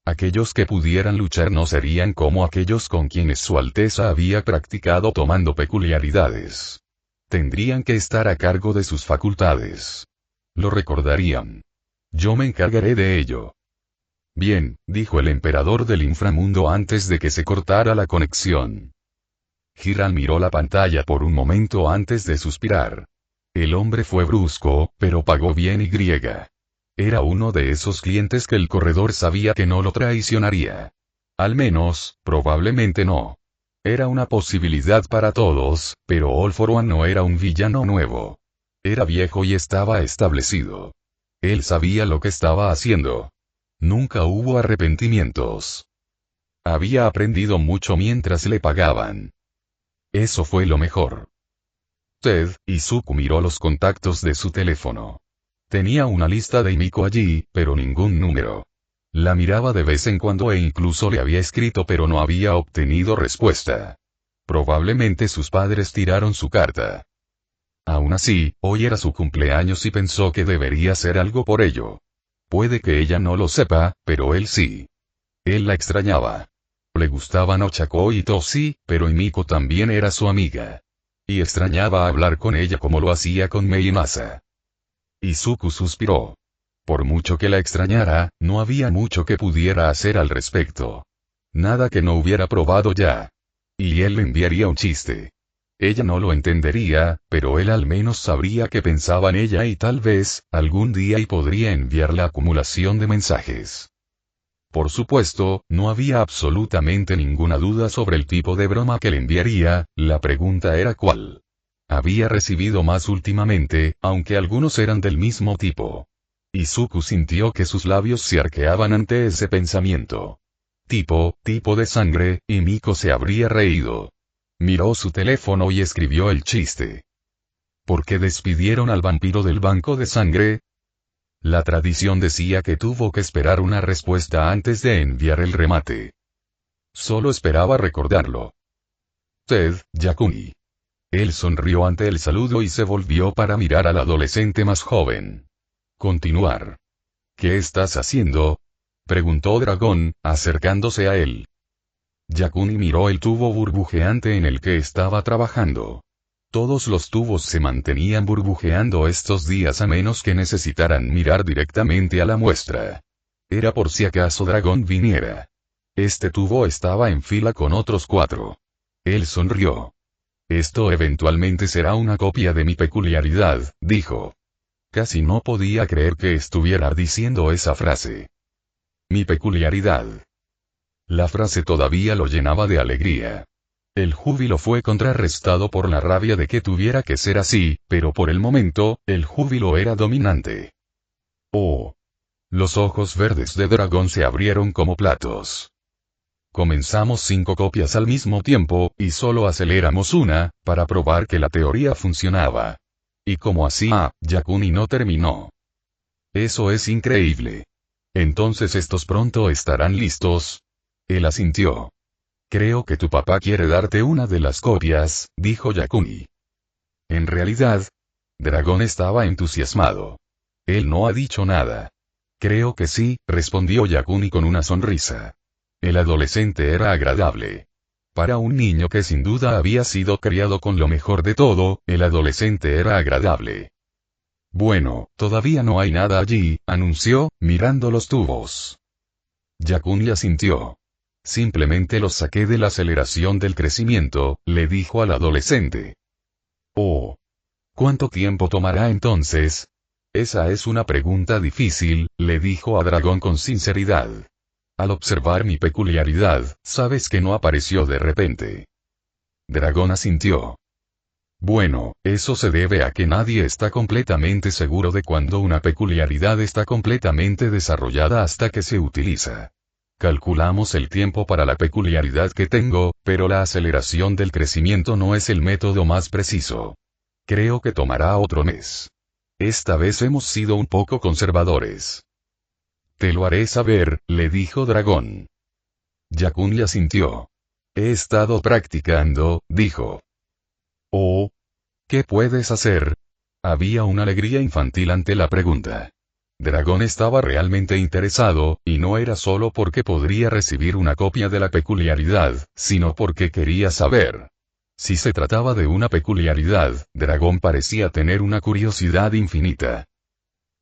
Aquellos que pudieran luchar no serían como aquellos con quienes Su Alteza había practicado tomando peculiaridades. Tendrían que estar a cargo de sus facultades. Lo recordarían. Yo me encargaré de ello. Bien, dijo el emperador del inframundo antes de que se cortara la conexión. Hiran miró la pantalla por un momento antes de suspirar. El hombre fue brusco, pero pagó bien y griega. Era uno de esos clientes que el corredor sabía que no lo traicionaría. Al menos, probablemente no. Era una posibilidad para todos, pero All for One no era un villano nuevo. Era viejo y estaba establecido. Él sabía lo que estaba haciendo. Nunca hubo arrepentimientos. Había aprendido mucho mientras le pagaban. Eso fue lo mejor. Izuku miró los contactos de su teléfono. Tenía una lista de Himiko allí, pero ningún número. La miraba de vez en cuando e incluso le había escrito pero no había obtenido respuesta. Probablemente sus padres tiraron su carta. Aún así, hoy era su cumpleaños y pensó que debería hacer algo por ello. Puede que ella no lo sepa, pero él sí. Él la extrañaba. Le gustaban Ochako y Toshi, pero Himiko también era su amiga. Y extrañaba hablar con ella como lo hacía con Mei y Masa. Izuku suspiró. Por mucho que la extrañara, no había mucho que pudiera hacer al respecto. Nada que no hubiera probado ya. Y él le enviaría un chiste. Ella no lo entendería, pero él al menos sabría que pensaba en ella y tal vez, algún día y podría enviar la acumulación de mensajes. Por supuesto, no había absolutamente ninguna duda sobre el tipo de broma que le enviaría, la pregunta era cuál. Había recibido más últimamente, aunque algunos eran del mismo tipo. Izuku sintió que sus labios se arqueaban ante ese pensamiento. Tipo de sangre, y Miko se habría reído. Miró su teléfono y escribió el chiste. ¿Por qué despidieron al vampiro del banco de sangre? La tradición decía que tuvo que esperar una respuesta antes de enviar el remate. Solo esperaba recordarlo. Ted, Yakuni. Él sonrió ante el saludo y se volvió para mirar al adolescente más joven. Continuar. ¿Qué estás haciendo? Preguntó Dragón, acercándose a él. Yakuni miró el tubo burbujeante en el que estaba trabajando. Todos los tubos se mantenían burbujeando estos días a menos que necesitaran mirar directamente a la muestra. Era por si acaso Dragón viniera. Este tubo estaba en fila con otros 4. Él sonrió. Esto eventualmente será una copia de mi peculiaridad, dijo. Casi no podía creer que estuviera diciendo esa frase. Mi peculiaridad. La frase todavía lo llenaba de alegría. El júbilo fue contrarrestado por la rabia de que tuviera que ser así, pero por el momento, el júbilo era dominante. Oh. Los ojos verdes de Dragón se abrieron como platos. Comenzamos 5 copias al mismo tiempo, y solo aceleramos una, para probar que la teoría funcionaba. Y como así, Yakuni no terminó. Eso es increíble. Entonces estos pronto estarán listos. Él asintió. Creo que tu papá quiere darte una de las copias, dijo Yakuni. En realidad, Dragón estaba entusiasmado. Él no ha dicho nada. Creo que sí, respondió Yakuni con una sonrisa. El adolescente era agradable. Para un niño que sin duda había sido criado con lo mejor de todo, el adolescente era agradable. Bueno, todavía no hay nada allí, anunció, mirando los tubos. Yakuni asintió. Simplemente los saqué de la aceleración del crecimiento, le dijo al adolescente. Oh. ¿Cuánto tiempo tomará entonces? Esa es una pregunta difícil, le dijo a Dragón con sinceridad. Al observar mi peculiaridad, sabes que no apareció de repente. Dragón asintió. Bueno, eso se debe a que nadie está completamente seguro de cuando una peculiaridad está completamente desarrollada hasta que se utiliza. Calculamos el tiempo para la peculiaridad que tengo, pero la aceleración del crecimiento no es el método más preciso. Creo que tomará otro mes. Esta vez hemos sido un poco conservadores. Te lo haré saber, le dijo Dragón. Yakuni asintió. He estado practicando, dijo. Oh. ¿Qué puedes hacer? Había una alegría infantil ante la pregunta. Dragón estaba realmente interesado, y no era solo porque podría recibir una copia de la peculiaridad, sino porque quería saber. Si se trataba de una peculiaridad, Dragón parecía tener una curiosidad infinita.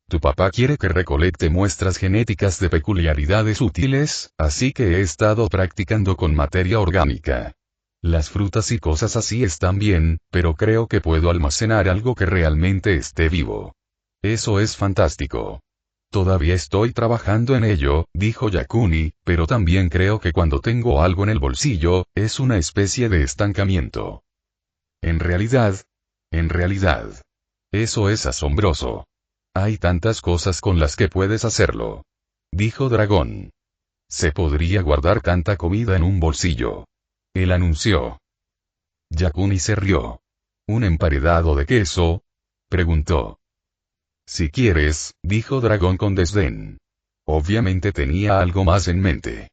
Tu papá quiere que recolecte muestras genéticas de peculiaridades útiles, así que he estado practicando con materia orgánica. Las frutas y cosas así están bien, pero creo que puedo almacenar algo que realmente esté vivo. Eso es fantástico. Todavía estoy trabajando en ello, dijo Yakuni, pero también creo que cuando tengo algo en el bolsillo, es una especie de estancamiento. En realidad, eso es asombroso. Hay tantas cosas con las que puedes hacerlo. Dijo Dragón. Se podría guardar tanta comida en un bolsillo. Él anunció. Yakuni se rió. ¿Un emparedado de queso? Preguntó. Si quieres, dijo Dragón con desdén. Obviamente tenía algo más en mente.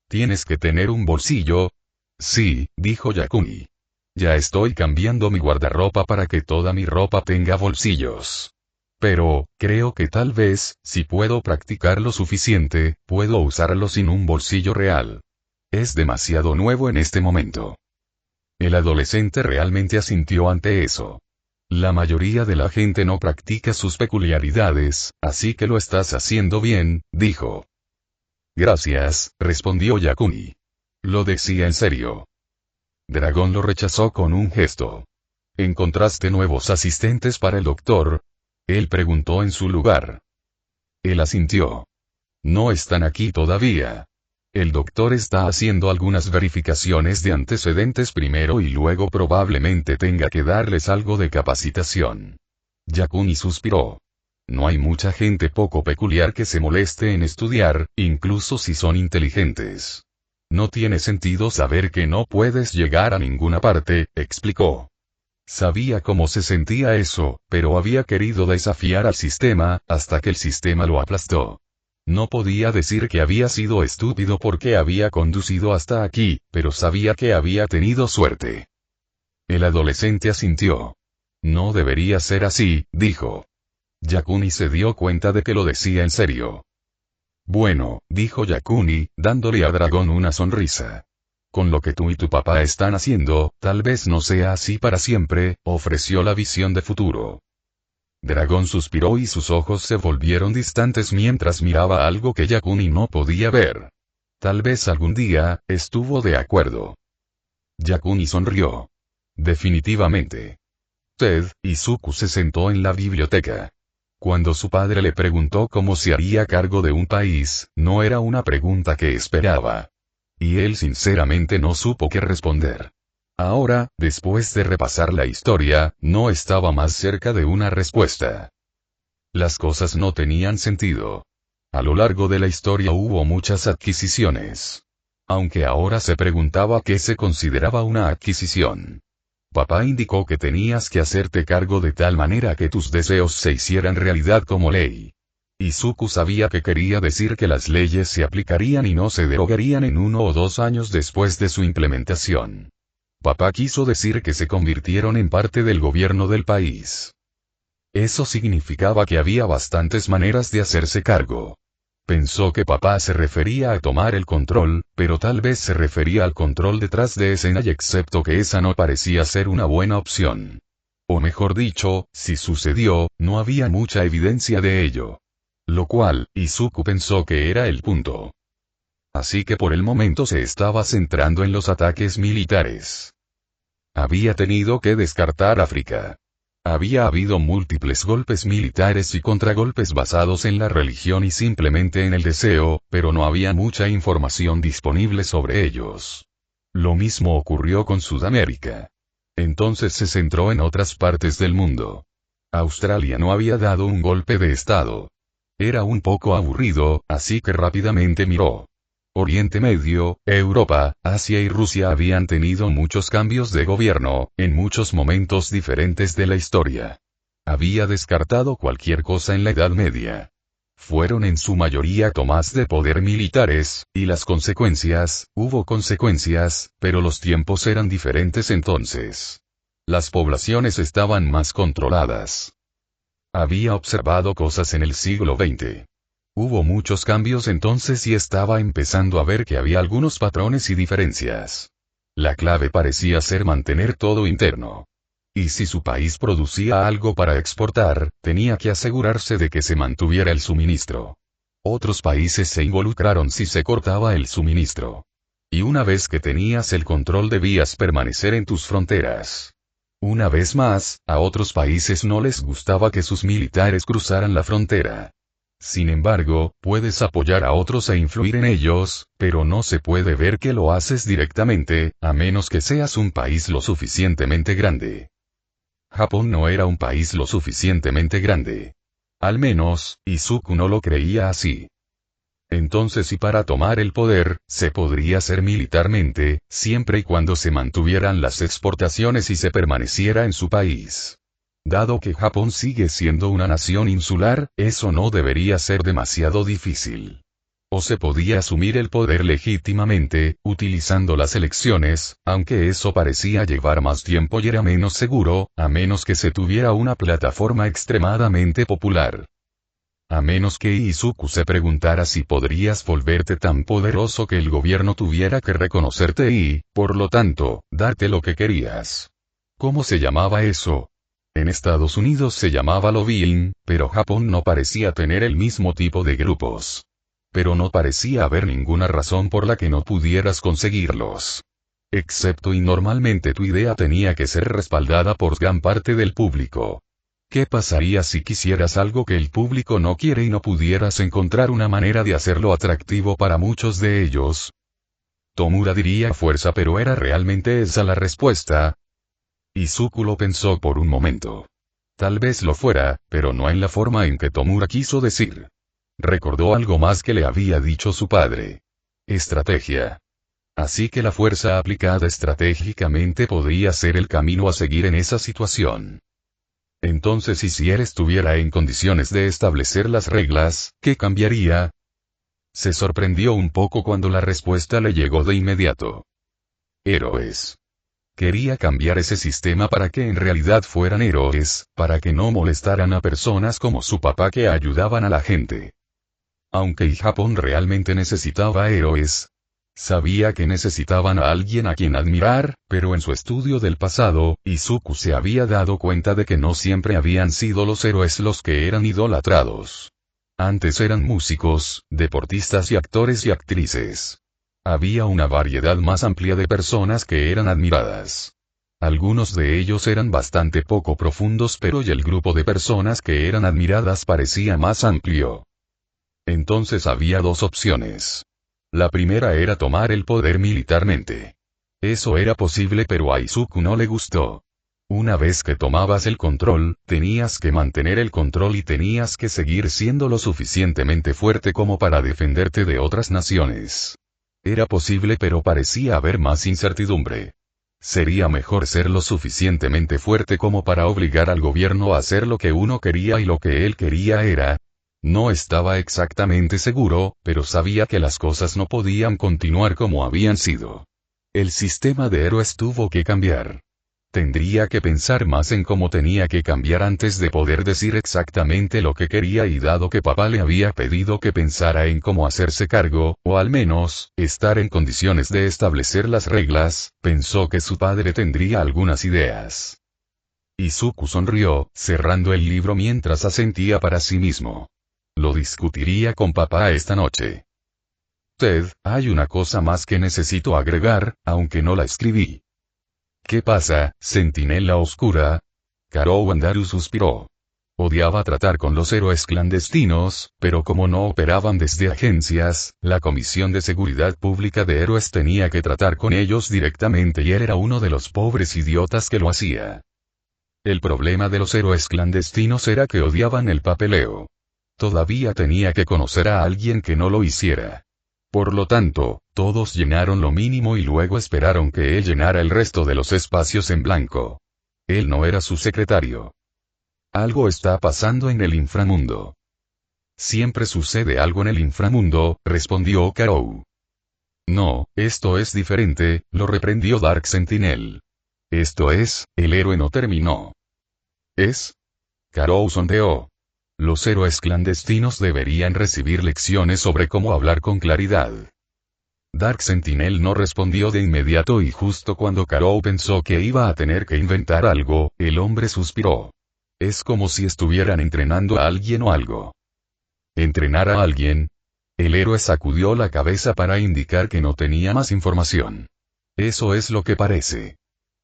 ¿Tienes que tener un bolsillo? Sí, dijo Yakuni. Ya estoy cambiando mi guardarropa para que toda mi ropa tenga bolsillos. Pero, creo que tal vez, si puedo practicar lo suficiente, puedo usarlo sin un bolsillo real. Es demasiado nuevo en este momento. El adolescente realmente asintió ante eso. La mayoría de la gente no practica sus peculiaridades, así que lo estás haciendo bien, dijo. Gracias, respondió Yakuni. Lo decía en serio. Dragón lo rechazó con un gesto. ¿Encontraste nuevos asistentes para el doctor? Él preguntó en su lugar. Él asintió. No están aquí todavía. El doctor está haciendo algunas verificaciones de antecedentes primero y luego probablemente tenga que darles algo de capacitación. Yakuni suspiró. No hay mucha gente poco peculiar que se moleste en estudiar, incluso si son inteligentes. No tiene sentido saber que no puedes llegar a ninguna parte, explicó. Sabía cómo se sentía eso, pero había querido desafiar al sistema, hasta que el sistema lo aplastó. No podía decir que había sido estúpido porque había conducido hasta aquí, pero sabía que había tenido suerte. El adolescente asintió. No debería ser así, dijo. Yakuni se dio cuenta de que lo decía en serio. Bueno, dijo Yakuni, dándole a Dragón una sonrisa. Con lo que tú y tu papá están haciendo, tal vez no sea así para siempre, ofreció la visión de futuro. Dragón suspiró y sus ojos se volvieron distantes mientras miraba algo que Yakuni no podía ver. Tal vez algún día, estuvo de acuerdo. Yakuni sonrió. Definitivamente. Izuku se sentó en la biblioteca. Cuando su padre le preguntó cómo se haría cargo de un país, no era una pregunta que esperaba. Y él sinceramente no supo qué responder. Ahora, después de repasar la historia, no estaba más cerca de una respuesta. Las cosas no tenían sentido. A lo largo de la historia hubo muchas adquisiciones. Aunque ahora se preguntaba qué se consideraba una adquisición. Papá indicó que tenías que hacerte cargo de tal manera que tus deseos se hicieran realidad como ley. Izuku sabía que quería decir que las leyes se aplicarían y no se derogarían en 1 o 2 años después de su implementación. Papá quiso decir que se convirtieron en parte del gobierno del país. Eso significaba que había bastantes maneras de hacerse cargo. Pensó que papá se refería a tomar el control, pero tal vez se refería al control detrás de escena y excepto que esa no parecía ser una buena opción. O mejor dicho, si sucedió, no había mucha evidencia de ello. Lo cual, Izuku pensó que era el punto. Así que por el momento se estaba centrando en los ataques militares. Había tenido que descartar África. Había habido múltiples golpes militares y contragolpes basados en la religión y simplemente en el deseo, pero no había mucha información disponible sobre ellos. Lo mismo ocurrió con Sudamérica. Entonces se centró en otras partes del mundo. Australia no había dado un golpe de estado. Era un poco aburrido, así que rápidamente miró. Oriente Medio, Europa, Asia y Rusia habían tenido muchos cambios de gobierno, en muchos momentos diferentes de la historia. Había descartado cualquier cosa en la Edad Media. Fueron en su mayoría tomas de poder militares, y las consecuencias, hubo consecuencias, pero los tiempos eran diferentes entonces. Las poblaciones estaban más controladas. Había observado cosas en el siglo XX. Hubo muchos cambios entonces y estaba empezando a ver que había algunos patrones y diferencias. La clave parecía ser mantener todo interno. Y si su país producía algo para exportar, tenía que asegurarse de que se mantuviera el suministro. Otros países se involucraron si se cortaba el suministro. Y una vez que tenías el control debías permanecer en tus fronteras. Una vez más, a otros países no les gustaba que sus militares cruzaran la frontera. Sin embargo, puedes apoyar a otros e influir en ellos, pero no se puede ver que lo haces directamente, a menos que seas un país lo suficientemente grande. Japón no era un país lo suficientemente grande. Al menos, Izuku no lo creía así. Entonces y para tomar el poder, se podría hacer militarmente, siempre y cuando se mantuvieran las exportaciones y se permaneciera en su país. Dado que Japón sigue siendo una nación insular, eso no debería ser demasiado difícil. O se podía asumir el poder legítimamente, utilizando las elecciones, aunque eso parecía llevar más tiempo y era menos seguro, a menos que se tuviera una plataforma extremadamente popular. A menos que Izuku se preguntara si podrías volverte tan poderoso que el gobierno tuviera que reconocerte y, por lo tanto, darte lo que querías. ¿Cómo se llamaba eso? En Estados Unidos se llamaba lobbying, pero Japón no parecía tener el mismo tipo de grupos. Pero no parecía haber ninguna razón por la que no pudieras conseguirlos. Excepto y normalmente tu idea tenía que ser respaldada por gran parte del público. ¿Qué pasaría si quisieras algo que el público no quiere y no pudieras encontrar una manera de hacerlo atractivo para muchos de ellos? Tomura diría fuerza, pero ¿era realmente esa la respuesta? Izuku lo pensó por un momento. Tal vez lo fuera, pero no en la forma en que Tomura quiso decir. Recordó algo más que le había dicho su padre. Estrategia. Así que la fuerza aplicada estratégicamente podría ser el camino a seguir en esa situación. Entonces, ¿y si él estuviera en condiciones de establecer las reglas, qué cambiaría? Se sorprendió un poco cuando la respuesta le llegó de inmediato. Héroes. Quería cambiar ese sistema para que en realidad fueran héroes, para que no molestaran a personas como su papá que ayudaban a la gente. Aunque Japón realmente necesitaba héroes, sabía que necesitaban a alguien a quien admirar, pero en su estudio del pasado, Izuku se había dado cuenta de que no siempre habían sido los héroes los que eran idolatrados. Antes eran músicos, deportistas y actores y actrices. Había una variedad más amplia de personas que eran admiradas. Algunos de ellos eran bastante poco profundos, pero y el grupo de personas que eran admiradas parecía más amplio. Entonces había dos opciones. La primera era tomar el poder militarmente. Eso era posible, pero a Izuku no le gustó. Una vez que tomabas el control, tenías que mantener el control y tenías que seguir siendo lo suficientemente fuerte como para defenderte de otras naciones. Era posible, pero parecía haber más incertidumbre. Sería mejor ser lo suficientemente fuerte como para obligar al gobierno a hacer lo que uno quería, y lo que él quería era... No estaba exactamente seguro, pero sabía que las cosas no podían continuar como habían sido. El sistema de héroes tuvo que cambiar. Tendría que pensar más en cómo tenía que cambiar antes de poder decir exactamente lo que quería, y dado que papá le había pedido que pensara en cómo hacerse cargo, o al menos, estar en condiciones de establecer las reglas, pensó que su padre tendría algunas ideas. Izuku sonrió, cerrando el libro mientras asentía para sí mismo. Lo discutiría con papá esta noche. Ted, hay una cosa más que necesito agregar, aunque no la escribí. ¿Qué pasa, Centinela Oscura? Karou Andaru suspiró. Odiaba tratar con los héroes clandestinos, pero como no operaban desde agencias, la Comisión de Seguridad Pública de Héroes tenía que tratar con ellos directamente, y él era uno de los pobres idiotas que lo hacía. El problema de los héroes clandestinos era que odiaban el papeleo. Todavía tenía que conocer a alguien que no lo hiciera. Por lo tanto, todos llenaron lo mínimo y luego esperaron que él llenara el resto de los espacios en blanco. Él no era su secretario. Algo está pasando en el inframundo. Siempre sucede algo en el inframundo, respondió Karou. No, esto es diferente, lo reprendió Dark Sentinel. Esto es, el héroe no terminó. ¿Es? Karou sondeó. Los héroes clandestinos deberían recibir lecciones sobre cómo hablar con claridad. Dark Sentinel no respondió de inmediato, y justo cuando Karou pensó que iba a tener que inventar algo, el hombre suspiró. Es como si estuvieran entrenando a alguien o algo. ¿Entrenar a alguien? El héroe sacudió la cabeza para indicar que no tenía más información. Eso es lo que parece.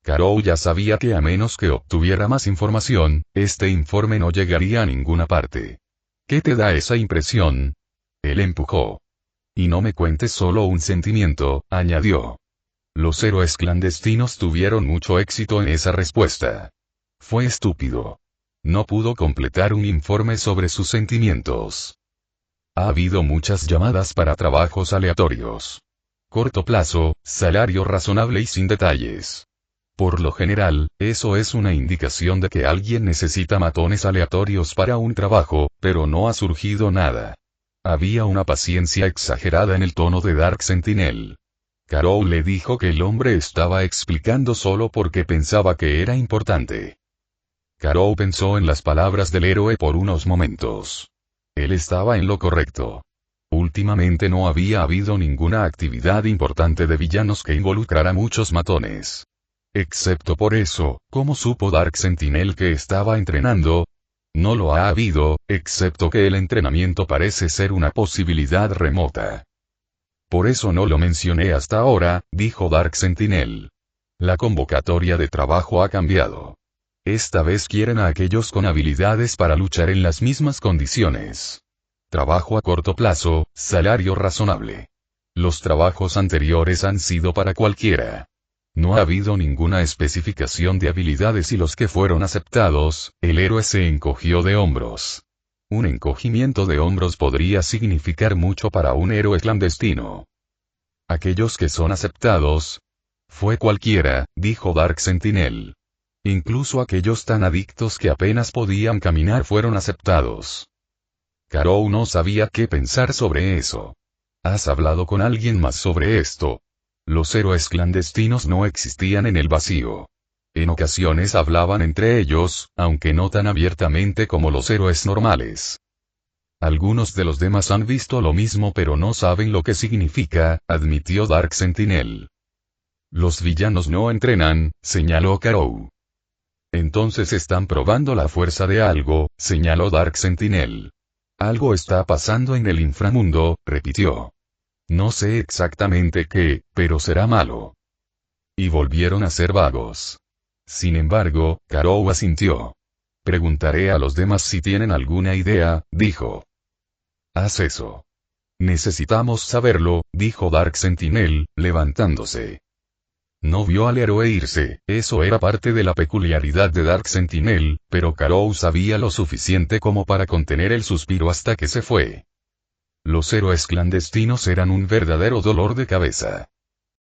Karou ya sabía que a menos que obtuviera más información, este informe no llegaría a ninguna parte. ¿Qué te da esa impresión? Él empujó. Y no me cuentes solo un sentimiento, añadió. Los héroes clandestinos tuvieron mucho éxito en esa respuesta. Fue estúpido. No pudo completar un informe sobre sus sentimientos. Ha habido muchas llamadas para trabajos aleatorios. Corto plazo, salario razonable y sin detalles. Por lo general, eso es una indicación de que alguien necesita matones aleatorios para un trabajo, pero no ha surgido nada. Había una paciencia exagerada en el tono de Dark Sentinel. Karou le dijo que el hombre estaba explicando solo porque pensaba que era importante. Karou pensó en las palabras del héroe por unos momentos. Él estaba en lo correcto. Últimamente no había habido ninguna actividad importante de villanos que involucrara muchos matones. Excepto por eso, ¿cómo supo Dark Sentinel que estaba entrenando? No lo ha habido, excepto que el entrenamiento parece ser una posibilidad remota. Por eso no lo mencioné hasta ahora, dijo Dark Sentinel. La convocatoria de trabajo ha cambiado. Esta vez quieren a aquellos con habilidades para luchar en las mismas condiciones. Trabajo a corto plazo, salario razonable. Los trabajos anteriores han sido para cualquiera. No ha habido ninguna especificación de habilidades y los que fueron aceptados, el héroe se encogió de hombros. Un encogimiento de hombros podría significar mucho para un héroe clandestino. Aquellos que son aceptados. Fue cualquiera, dijo Dark Sentinel. Incluso aquellos tan adictos que apenas podían caminar fueron aceptados. Karou no sabía qué pensar sobre eso. ¿Has hablado con alguien más sobre esto? Los héroes clandestinos no existían en el vacío. En ocasiones hablaban entre ellos, aunque no tan abiertamente como los héroes normales. Algunos de los demás han visto lo mismo pero no saben lo que significa, admitió Dark Sentinel. Los villanos no entrenan, señaló Karou. Entonces están probando la fuerza de algo, señaló Dark Sentinel. Algo está pasando en el inframundo, repitió. No sé exactamente qué, pero será malo. Y volvieron a ser vagos. Sin embargo, Karou asintió. Preguntaré a los demás si tienen alguna idea, dijo. Haz eso. Necesitamos saberlo, dijo Dark Sentinel, levantándose. No vio al héroe irse, eso era parte de la peculiaridad de Dark Sentinel, pero Karou sabía lo suficiente como para contener el suspiro hasta que se fue. Los héroes clandestinos eran un verdadero dolor de cabeza.